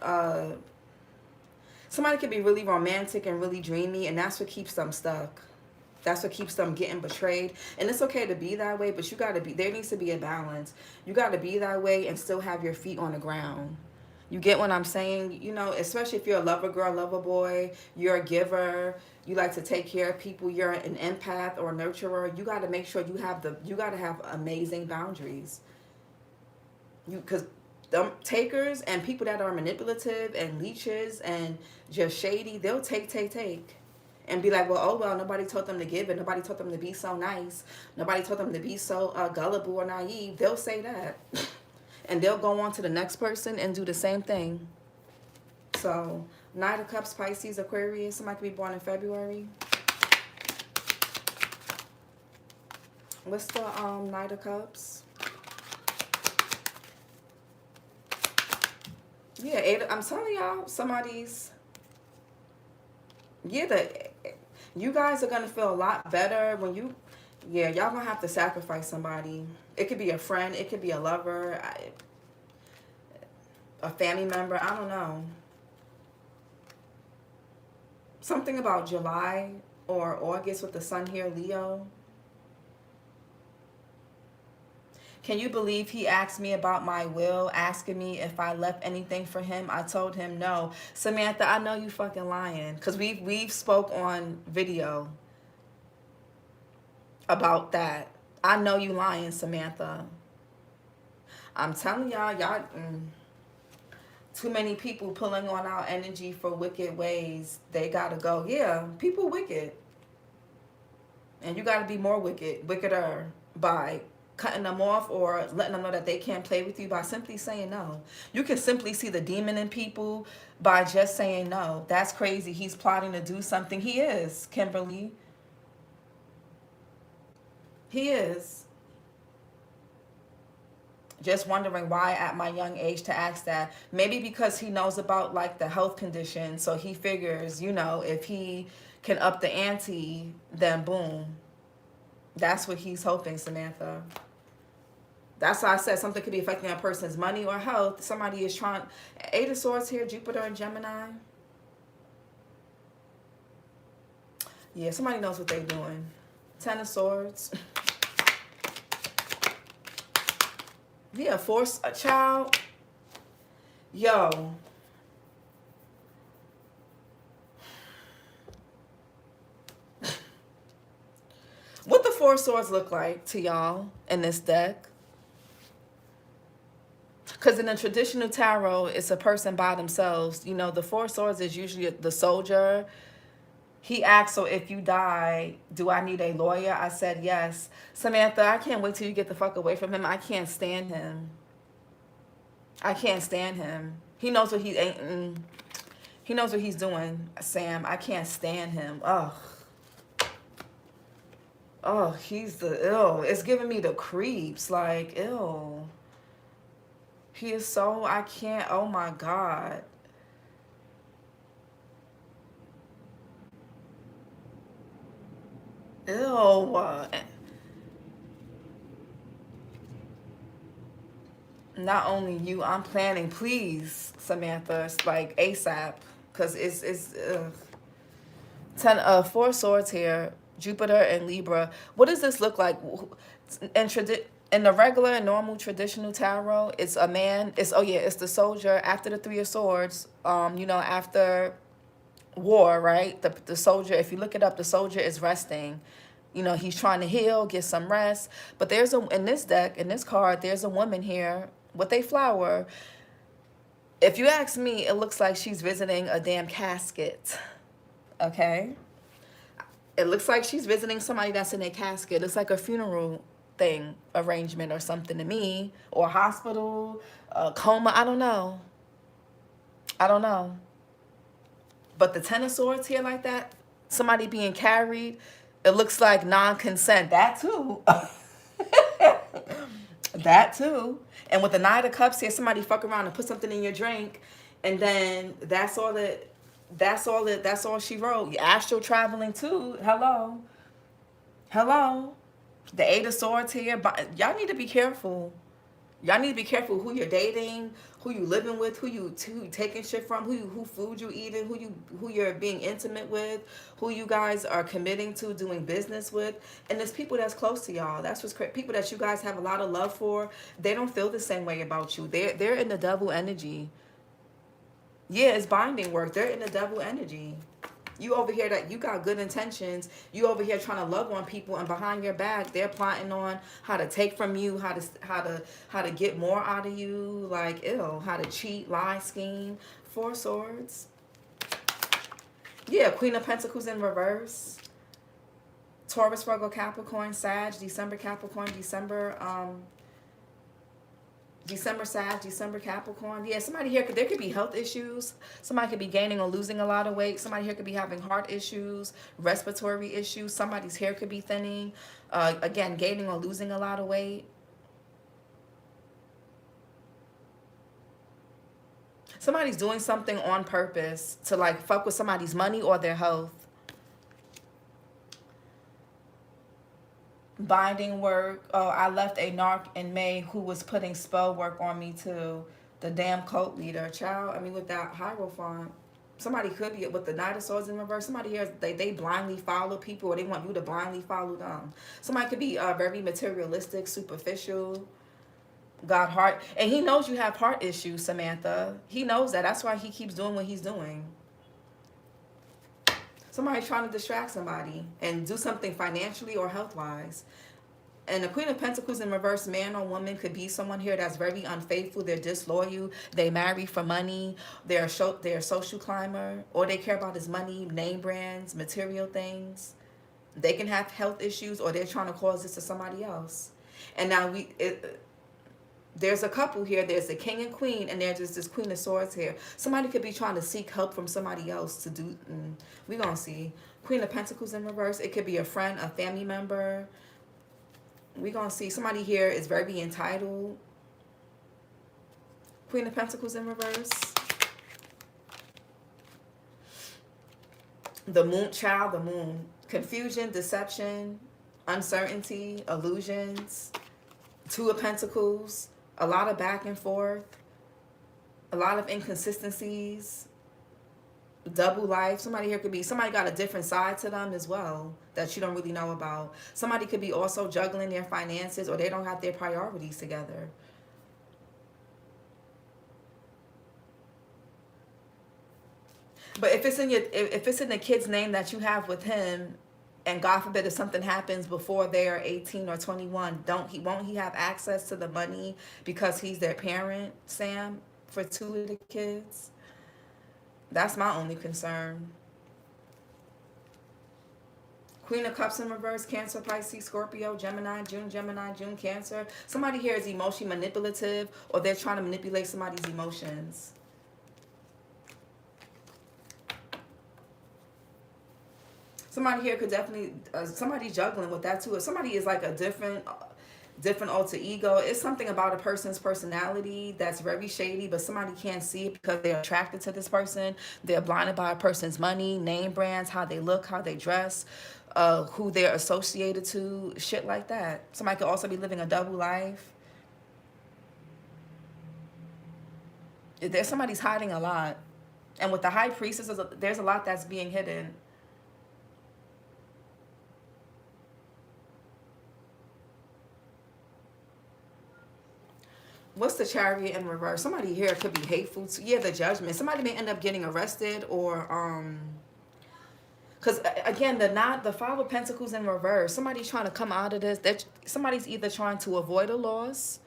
somebody could be really romantic and really dreamy, and that's what keeps them stuck. That's what keeps them getting betrayed. And it's okay to be that way, but there needs to be a balance. You got to be that way and still have your feet on the ground. You get what I'm saying? You know, especially if you're a lover girl, lover boy, you're a giver, you like to take care of people, you're an empath or nurturer, you got to make sure you got to have amazing boundaries. Because them takers and people that are manipulative and leeches and just shady, they'll take. And be like, well, nobody told them to give it. Nobody told them to be so nice. Nobody told them to be so gullible or naive. They'll say that. And they'll go on to the next person and do the same thing. So, Knight of Cups, Pisces, Aquarius. Somebody could be born in February. What's the Knight of Cups? Yeah, I'm telling y'all, somebody's... Yeah, you guys are going to feel a lot better when you... Yeah, y'all going to have to sacrifice somebody. It could be a friend. It could be a lover. A family member. I don't know. Something about July or August with the sun here, Leo. Can you believe he asked me about my will, asking me if I left anything for him? I told him no. Samantha, I know you fucking lying. Because we've spoke on video about that. I know you lying, Samantha. I'm telling y'all, too many people pulling on our energy for wicked ways. They gotta go. Yeah, people wicked. And you gotta be more wickeder by cutting them off or letting them know that they can't play with you by simply saying no. You can simply see the demon in people by just saying no. That's crazy. He's plotting to do something. He is, Kimberly. He is. Just wondering why at my young age to ask that. Maybe because he knows about like the health condition. So he figures, you know, if he can up the ante, then boom. That's what he's hoping, Samantha. That's why I said something could be affecting a person's money or health. Somebody is trying... Eight of Swords here, Jupiter and Gemini. Yeah, somebody knows what they're doing. Ten of Swords. Yeah, force a child. Yo. What the Four of Swords look like to y'all in this deck? Because in the traditional tarot, it's a person by themselves. You know, the Four of Swords is usually the soldier. He asked, so if you die, do I need a lawyer? I said yes. Samantha, I can't wait till you get the fuck away from him. I can't stand him. I can't stand him. He knows what he ain't. He knows what he's doing, Sam. I can't stand him. Ugh. Oh, he's the ill. It's giving me the creeps. Like, ill. He is so, I can't, oh my God. Ew. Not only you, I'm planning, please, Samantha, it's like ASAP. Because it's Four Swords here. Jupiter and Libra. What does this look like? In the regular and normal traditional tarot, it's a man. It's the soldier after the Three of Swords. After war, right? The soldier. If you look it up, the soldier is resting. He's trying to heal, get some rest. But in this deck, in this card, there's a woman here with a flower. If you ask me, it looks like she's visiting a damn casket. Okay? It looks like she's visiting somebody that's in a casket. It's like a funeral thing, arrangement or something to me. Or a hospital, a coma, I don't know. But the Ten of Swords here like that, somebody being carried, it looks like non-consent. That too. That too. And with the Knight of Cups here, somebody fuck around and put something in your drink, and then that's all she wrote. Astral traveling too. Hello. The Eight of Swords here. But y'all need to be careful. Y'all need to be careful who you're dating, who you living with, who you taking shit from, who food you eating, who you're being intimate with, who you guys are committing to doing business with. And there's people that's close to y'all. That's what's crazy. People that you guys have a lot of love for, they don't feel the same way about you. They're in the devil energy. Yeah, it's binding work. They're in the devil energy. You over here that you got good intentions. You over here trying to love on people, and behind your back, they're plotting on how to take from you, how to get more out of you, like how to cheat, lie, scheme. Four Swords. Yeah, Queen of Pentacles in reverse. Taurus, Virgo, Capricorn, Sag, December Capricorn, December Sag, December Capricorn. Yeah, somebody here, there could be health issues. Somebody could be gaining or losing a lot of weight. Somebody here could be having heart issues, respiratory issues. Somebody's hair could be thinning. Again, gaining or losing a lot of weight. Somebody's doing something on purpose to like fuck with somebody's money or their health. Binding work. Oh, I left a narc in May who was putting spell work on me too. The damn cult leader. Child, I mean, with that hierophant. Somebody could be with the Knight of Swords in reverse. Somebody here, they blindly follow people, or they want you to blindly follow them. Somebody could be very materialistic, superficial, got heart. And he knows you have heart issues, Samantha. He knows that. That's why he keeps doing what he's doing. Somebody trying to distract somebody and do something financially or health-wise. And the Queen of Pentacles in reverse, man or woman, could be someone here that's very unfaithful. They're disloyal. They marry for money. They're a social climber. Or they care about his money, name brands, material things. They can have health issues, or they're trying to cause this to somebody else. And now there's a couple here. There's the King and Queen, and there's just this Queen of Swords here. Somebody could be trying to seek help from somebody else to do. We're going to see. Queen of Pentacles in reverse. It could be a friend, a family member. We're going to see. Somebody here is very entitled. Queen of Pentacles in reverse. The Moon, child, the Moon. Confusion, deception, uncertainty, illusions. Two of Pentacles. A lot of back and forth. A lot of inconsistencies. Double life. Somebody here could be, somebody got a different side to them as well that you don't really know about. Somebody could be also juggling their finances, or they don't have their priorities together. But if it's in the kid's name that you have with him, and God forbid if something happens before they are 18 or 21, won't he have access to the money because he's their parent, Sam, for two of the kids? That's my only concern. Queen of Cups in reverse, Cancer, Pisces, Scorpio, Gemini, June, Cancer. Somebody here is emotionally manipulative, or they're trying to manipulate somebody's emotions. Somebody here could definitely, somebody's juggling with that too. If somebody is like a different alter ego, it's something about a person's personality that's very shady, but somebody can't see it because they're attracted to this person. They're blinded by a person's money, name brands, how they look, how they dress, who they're associated to, shit like that. Somebody could also be living a double life. Somebody's hiding a lot. And with the High Priestess, there's a lot that's being hidden. What's the Chariot in reverse? Somebody here could be hateful to, yeah, the Judgment. Somebody may end up getting arrested, or because again, the Five of Pentacles in reverse. Somebody's trying to come out of this. That somebody's either trying to avoid a loss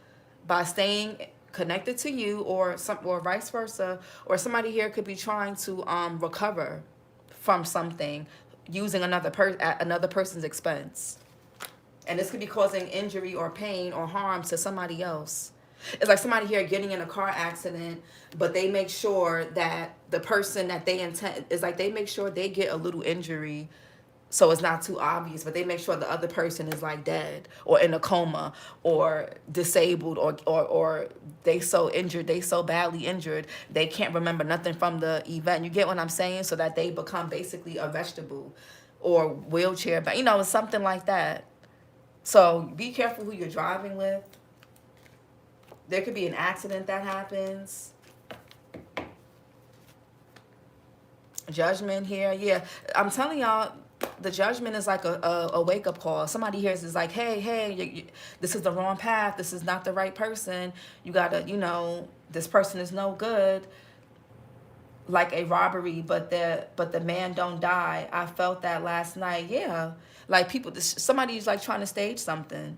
by staying connected to you, or vice versa. Or somebody here could be trying to recover from something using at another person's expense, and this could be causing injury or pain or harm to somebody else. It's like somebody here getting in a car accident, but they make sure that the person that they intend is like, they make sure they get a little injury so it's not too obvious, but they make sure the other person is like dead or in a coma or disabled, or they so injured, they so badly injured, they can't remember nothing from the event. You get what I'm saying? So that they become basically a vegetable or wheelchair, but you know, it's something like that. So be careful who you're driving with. There could be an accident that happens. Judgment here. Yeah, I'm telling y'all, the Judgment is like a wake-up call. Somebody here is like, hey, this is the wrong path. This is not the right person. You gotta, you know, this person is no good. Like a robbery, but the man don't die. I felt that last night. Yeah, like somebody's like trying to stage something.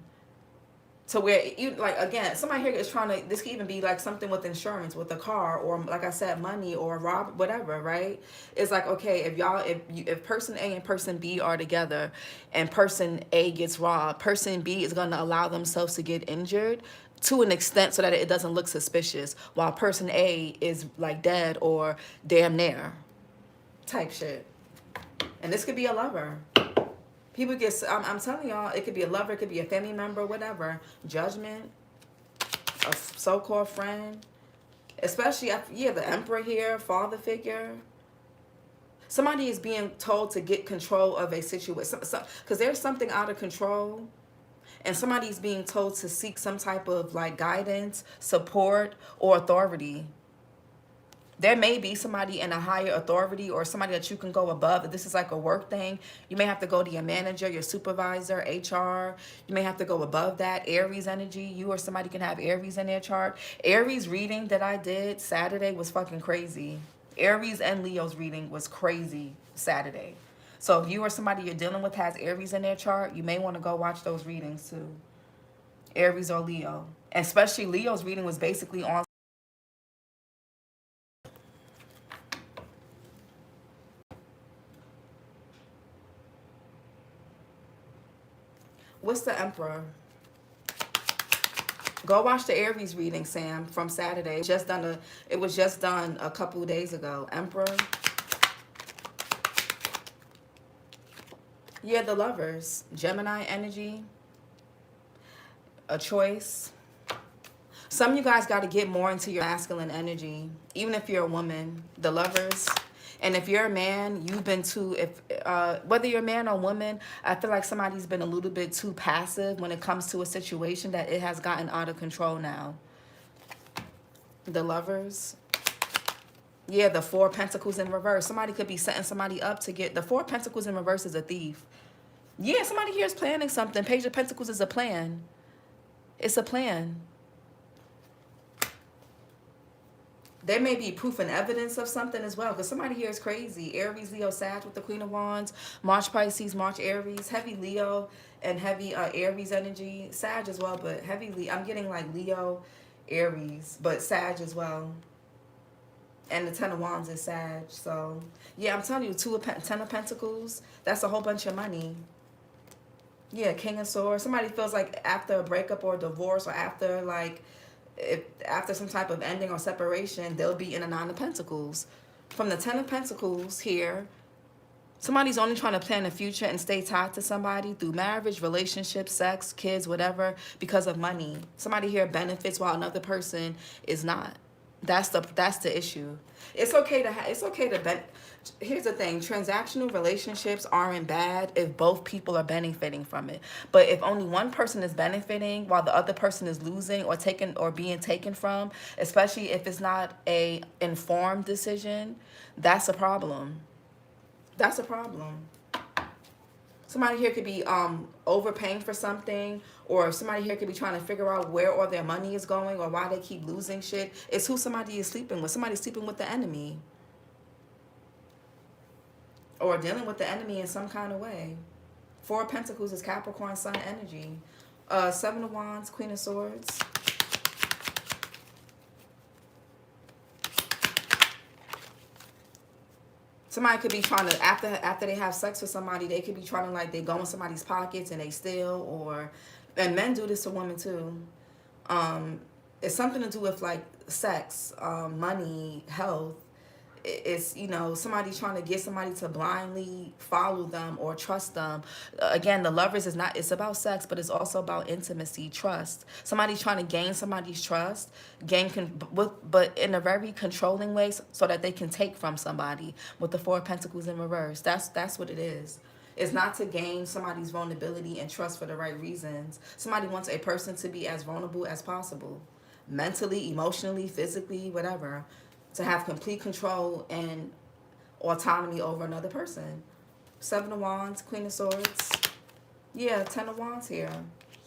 So where you, like, again, somebody here is trying to, this could even be like something with insurance, with a car, or like I said, money, or rob, whatever, right? It's like, okay, if person A and person B are together and person A gets robbed, person B is going to allow themselves to get injured to an extent so that it doesn't look suspicious, while person A is like dead or damn near type shit. And this could be a lover. People get, I'm telling y'all, it could be a lover, it could be a family member, whatever. Judgment, a so-called friend. Especially, yeah, the Emperor here, father figure. Somebody is being told to get control of a situation. Because there's something out of control. And somebody's being told to seek some type of like guidance, support, or authority. There may be somebody in a higher authority or somebody that you can go above. If this is like a work thing, you may have to go to your manager, your supervisor, HR. You may have to go above that. Aries energy, you or somebody can have Aries in their chart. Aries reading that I did Saturday was fucking crazy. Aries and Leo's reading was crazy Saturday. So if you or somebody you're dealing with has Aries in their chart, you may want to go watch those readings too. Aries or Leo. Especially Leo's reading was basically on. What's the Emperor? Go watch the Aries reading, Sam, from Saturday. It was just done a couple of days ago. Emperor. Yeah, the Lovers. Gemini energy. A choice. Some of you guys got to get more into your masculine energy. Even if you're a woman. The Lovers. And if you're a man, you've been too, whether you're a man or woman, I feel like somebody's been a little bit too passive when it comes to a situation that it has gotten out of control now. The Lovers. Yeah, the Four of Pentacles in reverse. Somebody could be setting somebody up to get, the Four of Pentacles in reverse is a thief. Yeah, somebody here is planning something. Page of Pentacles is a plan. It's a plan. There may be proof and evidence of something as well, because somebody here is crazy. Aries, Leo, Sag with the Queen of Wands. March, Pisces, March, Aries. Heavy Leo and heavy Aries energy. Sag as well, but heavy Leo. I'm getting like Leo, Aries, but Sag as well. And the Ten of Wands is Sag. So, yeah, I'm telling you, Ten of Pentacles, that's a whole bunch of money. Yeah, King of Swords. Somebody feels like after a breakup or a divorce, or after like, after some type of ending or separation, they'll be in a Nine of Pentacles. From the Ten of Pentacles here, somebody's only trying to plan a future and stay tied to somebody through marriage, relationship, sex, kids, whatever, because of money. Somebody here benefits while another person is not. That's the issue. It's okay to here's the thing, transactional relationships aren't bad if both people are benefiting from it. But if only one person is benefiting while the other person is losing or being taken from, especially if it's not a informed decision, that's a problem. That's a problem. Somebody here could be overpaying for something, or somebody here could be trying to figure out where all their money is going or why they keep losing shit. It's who somebody is sleeping with. Somebody's sleeping with the enemy, or dealing with the enemy in some kind of way. Four of Pentacles is Capricorn Sun energy. Seven of Wands, Queen of Swords. Somebody could be trying to, after they have sex with somebody, they could be trying to, like, they go in somebody's pockets and they steal, or, and men do this to women too. It's something to do with, like, sex, money, health. It's, you know, somebody trying to get somebody to blindly follow them or trust them. Again, the Lovers is not, it's about sex, but it's also about intimacy, trust. Somebody trying to gain somebody's trust, but in a very controlling way, so that they can take from somebody, with the Four of Pentacles in reverse. That's what it is. It's not to gain somebody's vulnerability and trust for the right reasons. Somebody wants a person to be as vulnerable as possible, mentally, emotionally, physically, whatever, to have complete control and autonomy over another person. Seven of Wands, Queen of Swords. Yeah, Ten of Wands here.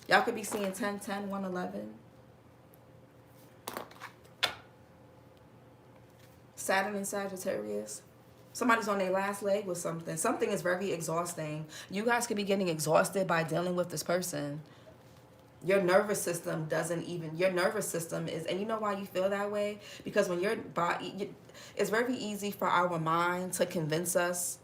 Y'all could be seeing 10, 10, 1, 11. Saturn and Sagittarius. Somebody's on their last leg with something. Something is very exhausting. You guys could be getting exhausted by dealing with this person. Your nervous system doesn't even, your nervous system is, and you know why you feel that way? Because when your body, it's very easy for our mind to convince us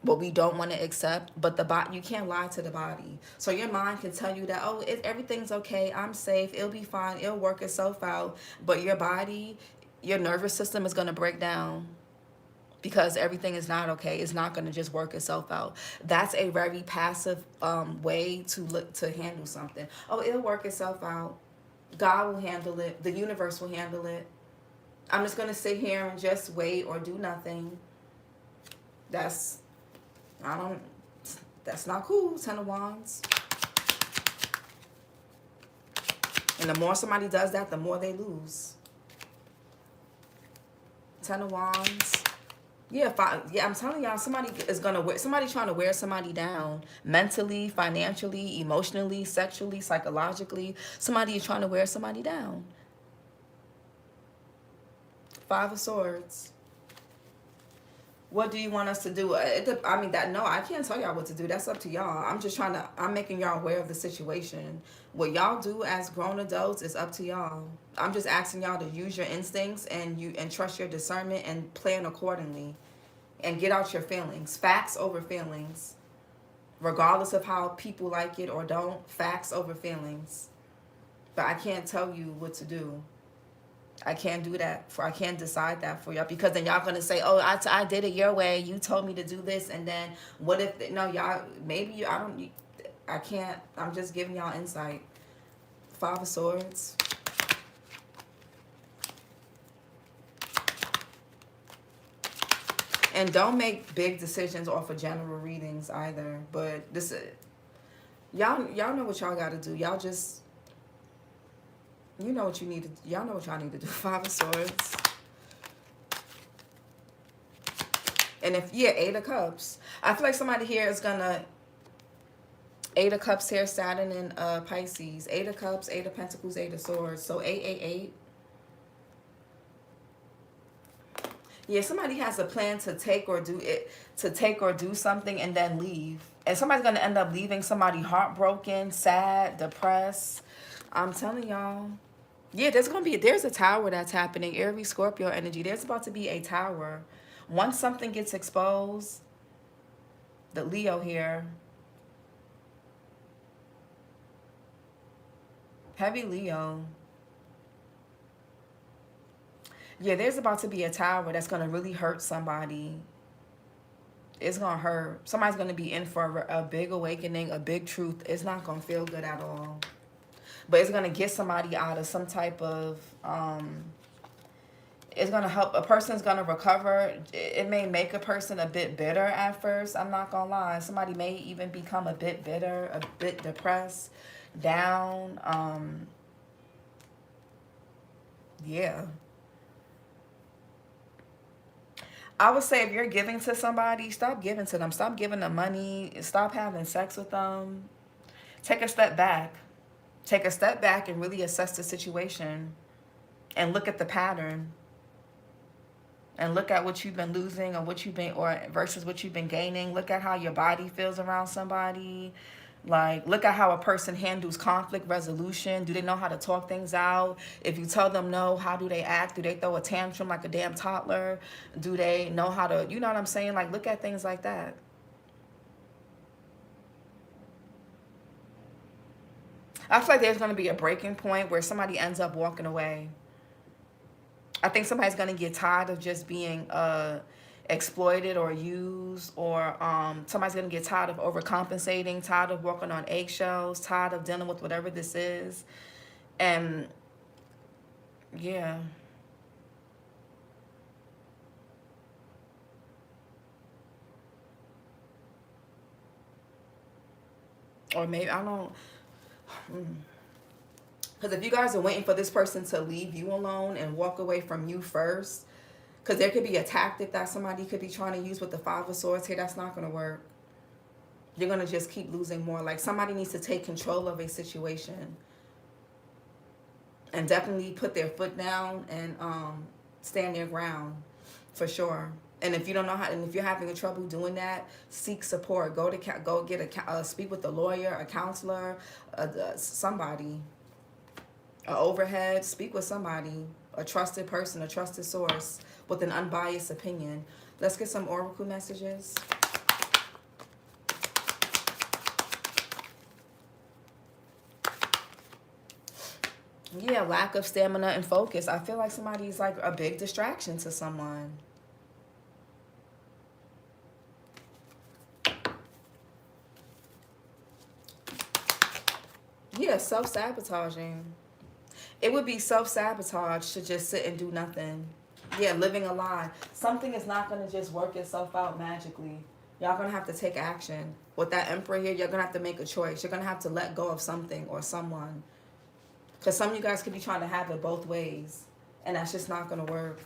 what we don't want to accept, but the body, you can't lie to the body. So your mind can tell you that, oh, everything's okay, I'm safe, it'll be fine, it'll work itself out. But your body, your nervous system is going to break down, because everything is not okay. It's not going to just work itself out. That's a very passive way to handle something. Oh, it'll work itself out. God will handle it. The universe will handle it. I'm just going to sit here and just wait or do nothing. That's not cool. Ten of Wands. And the more somebody does that, the more they lose. Ten of Wands. Yeah, I'm telling y'all, somebody trying to wear somebody down, mentally, financially, emotionally, sexually, psychologically. Somebody is trying to wear somebody down. Five of Swords. What do you want us to do? I mean, no, I can't tell y'all what to do. That's up to y'all. I'm making y'all aware of the situation. What y'all do as grown adults is up to y'all. I'm just asking y'all to use your instincts and trust your discernment and plan accordingly. And get out your feelings. Facts over feelings. Regardless of how people like it or don't, facts over feelings. But I can't tell you what to do. I can't do that. I can't decide that for y'all, because then y'all gonna say, oh, I did it your way. You told me to do this, and then what if, no, y'all, maybe I can't, I'm just giving y'all insight. Five of Swords. And don't make big decisions off of general readings either. But this, y'all know what y'all gotta do. Y'all just, you know what you need to, y'all know what y'all need to do. Five of Swords. And Eight of Cups. I feel like somebody here is gonna, Eight of Cups here, Saturn and Pisces. Eight of Cups, Eight of Pentacles, Eight of Swords. So 888. Yeah, somebody has a plan to take or do something and then leave. And somebody's gonna end up leaving somebody heartbroken, sad, depressed. I'm telling y'all. Yeah, there's a tower that's happening. Aries, Scorpio energy. There's about to be a tower. Once something gets exposed, the Leo here. Heavy Leo. Yeah, there's about to be a tower that's going to really hurt somebody. It's going to hurt. Somebody's going to be in for a big awakening, a big truth. It's not going to feel good at all. But it's going to get somebody out of some type of, it's going to help. A person's going to recover. It may make a person a bit bitter at first. I'm not going to lie. Somebody may even become a bit bitter, a bit depressed, down. Yeah. I would say if you're giving to somebody, stop giving to them. Stop giving them money. Stop having sex with them. Take a step back. Take a step back and really assess the situation and look at the pattern and look at what you've been losing or what you've been, or versus what you've been gaining. Look at how your body feels around somebody. Like, look at how a person handles conflict resolution. Do they know how to talk things out? If you tell them no, how do they act? Do they throw a tantrum like a damn toddler? Do they know how to, you know what I'm saying? Like, look at things like that. I feel like there's going to be a breaking point where somebody ends up walking away. I think somebody's going to get tired of just being exploited or used, or somebody's going to get tired of overcompensating, tired of walking on eggshells, tired of dealing with whatever this is. And yeah. Or maybe, I don't. Because if you guys are waiting for this person to leave you alone and walk away from you first, because there could be a tactic that somebody could be trying to use with the Five of Swords here, that's not going to work. You're going to just keep losing more. Like, somebody needs to take control of a situation and definitely put their foot down and stand their ground, for sure. And if you don't know how, and if you're having trouble doing that, seek support. Go get speak with a lawyer, a counselor, somebody, an overhead. Speak with somebody, a trusted person, a trusted source with an unbiased opinion. Let's get some oracle messages. Yeah, lack of stamina and focus. I feel like somebody's like a big distraction to someone. Yeah, self-sabotaging. It would be self-sabotage to just sit and do nothing. Yeah, living a lie. Something is not going to just work itself out magically. Y'all going to have to take action. With that Emperor here, you're going to have to make a choice. You're going to have to let go of something or someone. Because some of you guys could be trying to have it both ways. And that's just not going to work.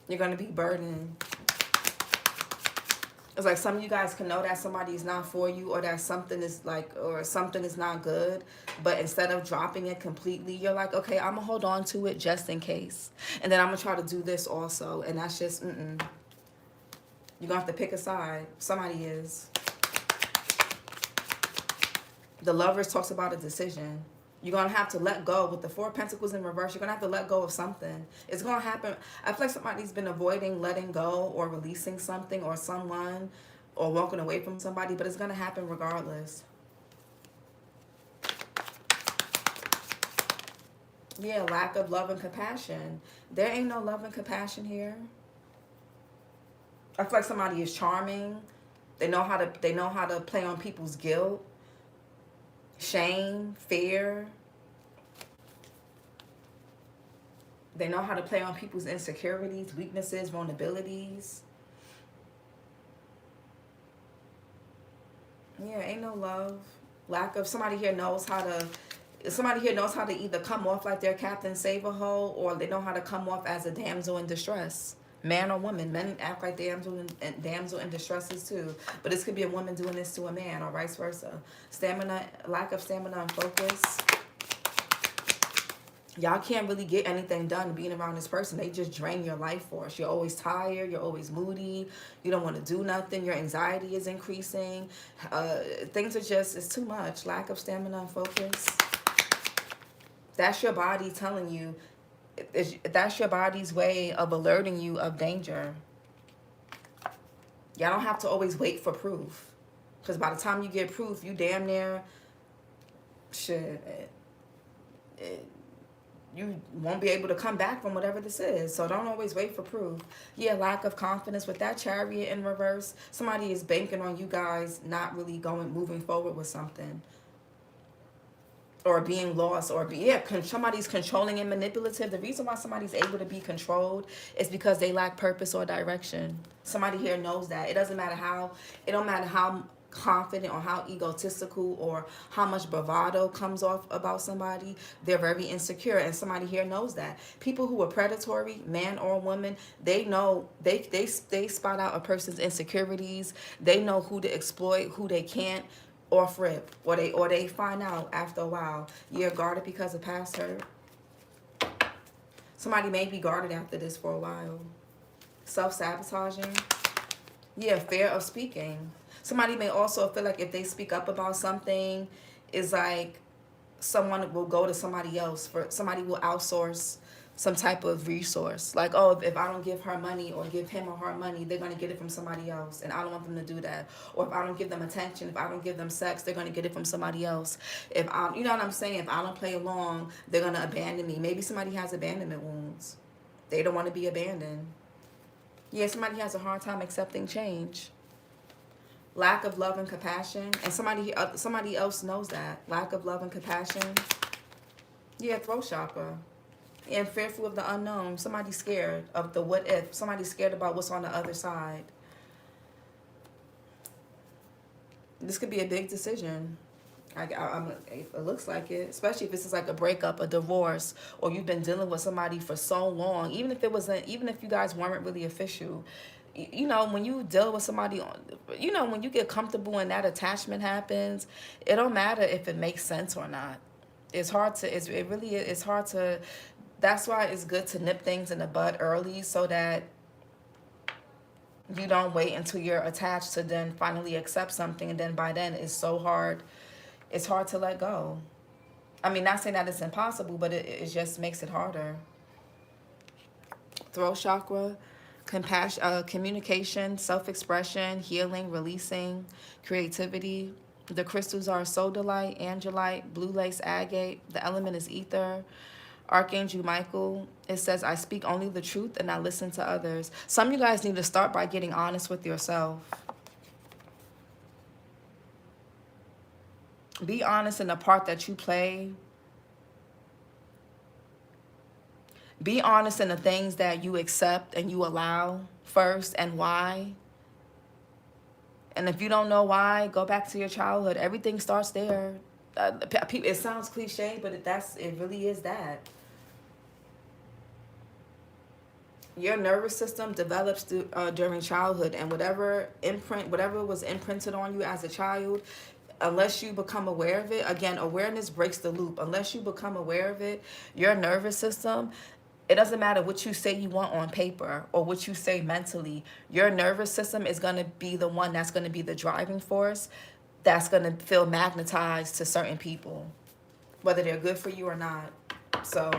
You're going to be burdened. It's like some of you guys can know that somebody is not for you, or that something is like, or something is not good. But instead of dropping it completely, you're like, okay, I'm going to hold on to it just in case. And then I'm going to try to do this also. And that's just, You're going to have to pick a side. Somebody is. The Lovers talks about a decision. You're going to have to let go. With the Four of Pentacles in reverse, you're going to have to let go of something. It's going to happen. I feel like somebody's been avoiding letting go or releasing something or someone or walking away from somebody, but it's going to happen regardless. Yeah, lack of love and compassion. There ain't no love and compassion here. I feel like somebody is charming. They know how to play on people's guilt, shame, fear. They know how to play on people's insecurities, weaknesses, vulnerabilities. Yeah, ain't no love. Lack of, somebody here knows how to either come off like they're Captain Save-A-Ho, or they know how to come off as a damsel in distress. Man or woman. Men act like damsel in distresses too. But this could be a woman doing this to a man, or vice versa. Stamina, lack of stamina and focus. Y'all can't really get anything done being around this person. They just drain your life force. You're always tired. You're always moody. You don't want to do nothing. Your anxiety is increasing. Things are just, it's too much. Lack of stamina and focus. That's your body telling you. That's your body's way of alerting you of danger. Y'all don't have to always wait for proof. Because by the time you get proof, you damn near, you won't be able to come back from whatever this is. So don't always wait for proof. Yeah, lack of confidence. With that Chariot in reverse, somebody is banking on you guys not really moving forward with something. Or being lost, or somebody's controlling and manipulative. The reason why somebody's able to be controlled is because they lack purpose or direction. Somebody here knows that. It don't matter how confident or how egotistical or how much bravado comes off about somebody, they're very insecure. And somebody here knows that. People who are predatory, man or woman, they know, they spot out a person's insecurities. They know who to exploit, who they can't, off rip, or they find out after a while. You're guarded because of past hurt. Somebody may be guarded after this for a while. Self-sabotaging. Yeah, fear of speaking. Somebody may also feel like if they speak up about something, it's like someone will go to somebody else. Somebody will outsource some type of resource. Like, oh, if I don't give her money or give him or her money, they're going to get it from somebody else. And I don't want them to do that. Or if I don't give them attention, if I don't give them sex, they're going to get it from somebody else. If I, you know what I'm saying? If I don't play along, they're going to abandon me. Maybe somebody has abandonment wounds. They don't want to be abandoned. Yeah, somebody has a hard time accepting change. Lack of love and compassion. And somebody else knows that. Lack of love and compassion. Yeah, throat chakra. And fearful of the unknown. Somebody's scared of the what if. Somebody's scared about what's on the other side. This could be a big decision. It looks like it. Especially if this is like a breakup, a divorce, or you've been dealing with somebody for so long. Even if you guys weren't really official. You know, when you deal with somebody, you know, when you get comfortable and that attachment happens, it don't matter if it makes sense or not. It's hard to, it's hard to, that's why it's good to nip things in the bud early so that you don't wait until you're attached to then finally accept something. And then by then it's so hard, it's hard to let go. I mean, not saying that it's impossible, but it just makes it harder. Throat chakra. Compassion, communication, self-expression, healing, releasing, creativity. The crystals are sodalite, angelite, blue lace agate. The element is ether. Archangel Michael, it says, I speak only the truth and I listen to others. Some of you guys need to start by getting honest with yourself. Be honest in the part that you play. Be honest in the things that you accept and you allow first and why. And if you don't know why, go back to your childhood. Everything starts there. It sounds cliche, but it really is that. Your nervous system develops during childhood, and whatever was imprinted on you as a child, unless you become aware of it, again, awareness breaks the loop. Unless you become aware of it, your nervous system, it doesn't matter what you say you want on paper or what you say mentally. Your nervous system is going to be the one that's going to be the driving force that's going to feel magnetized to certain people, whether they're good for you or not. So,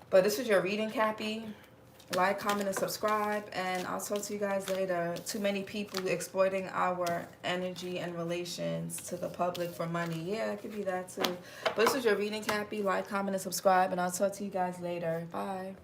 but this is your reading, Cappy. Like, comment, and subscribe, and I'll talk to you guys later. Too many people exploiting our energy and relations to the public for money. Yeah, it could be that too. But this is your reading, Cappy. Like, comment, and subscribe, and I'll talk to you guys later. Bye.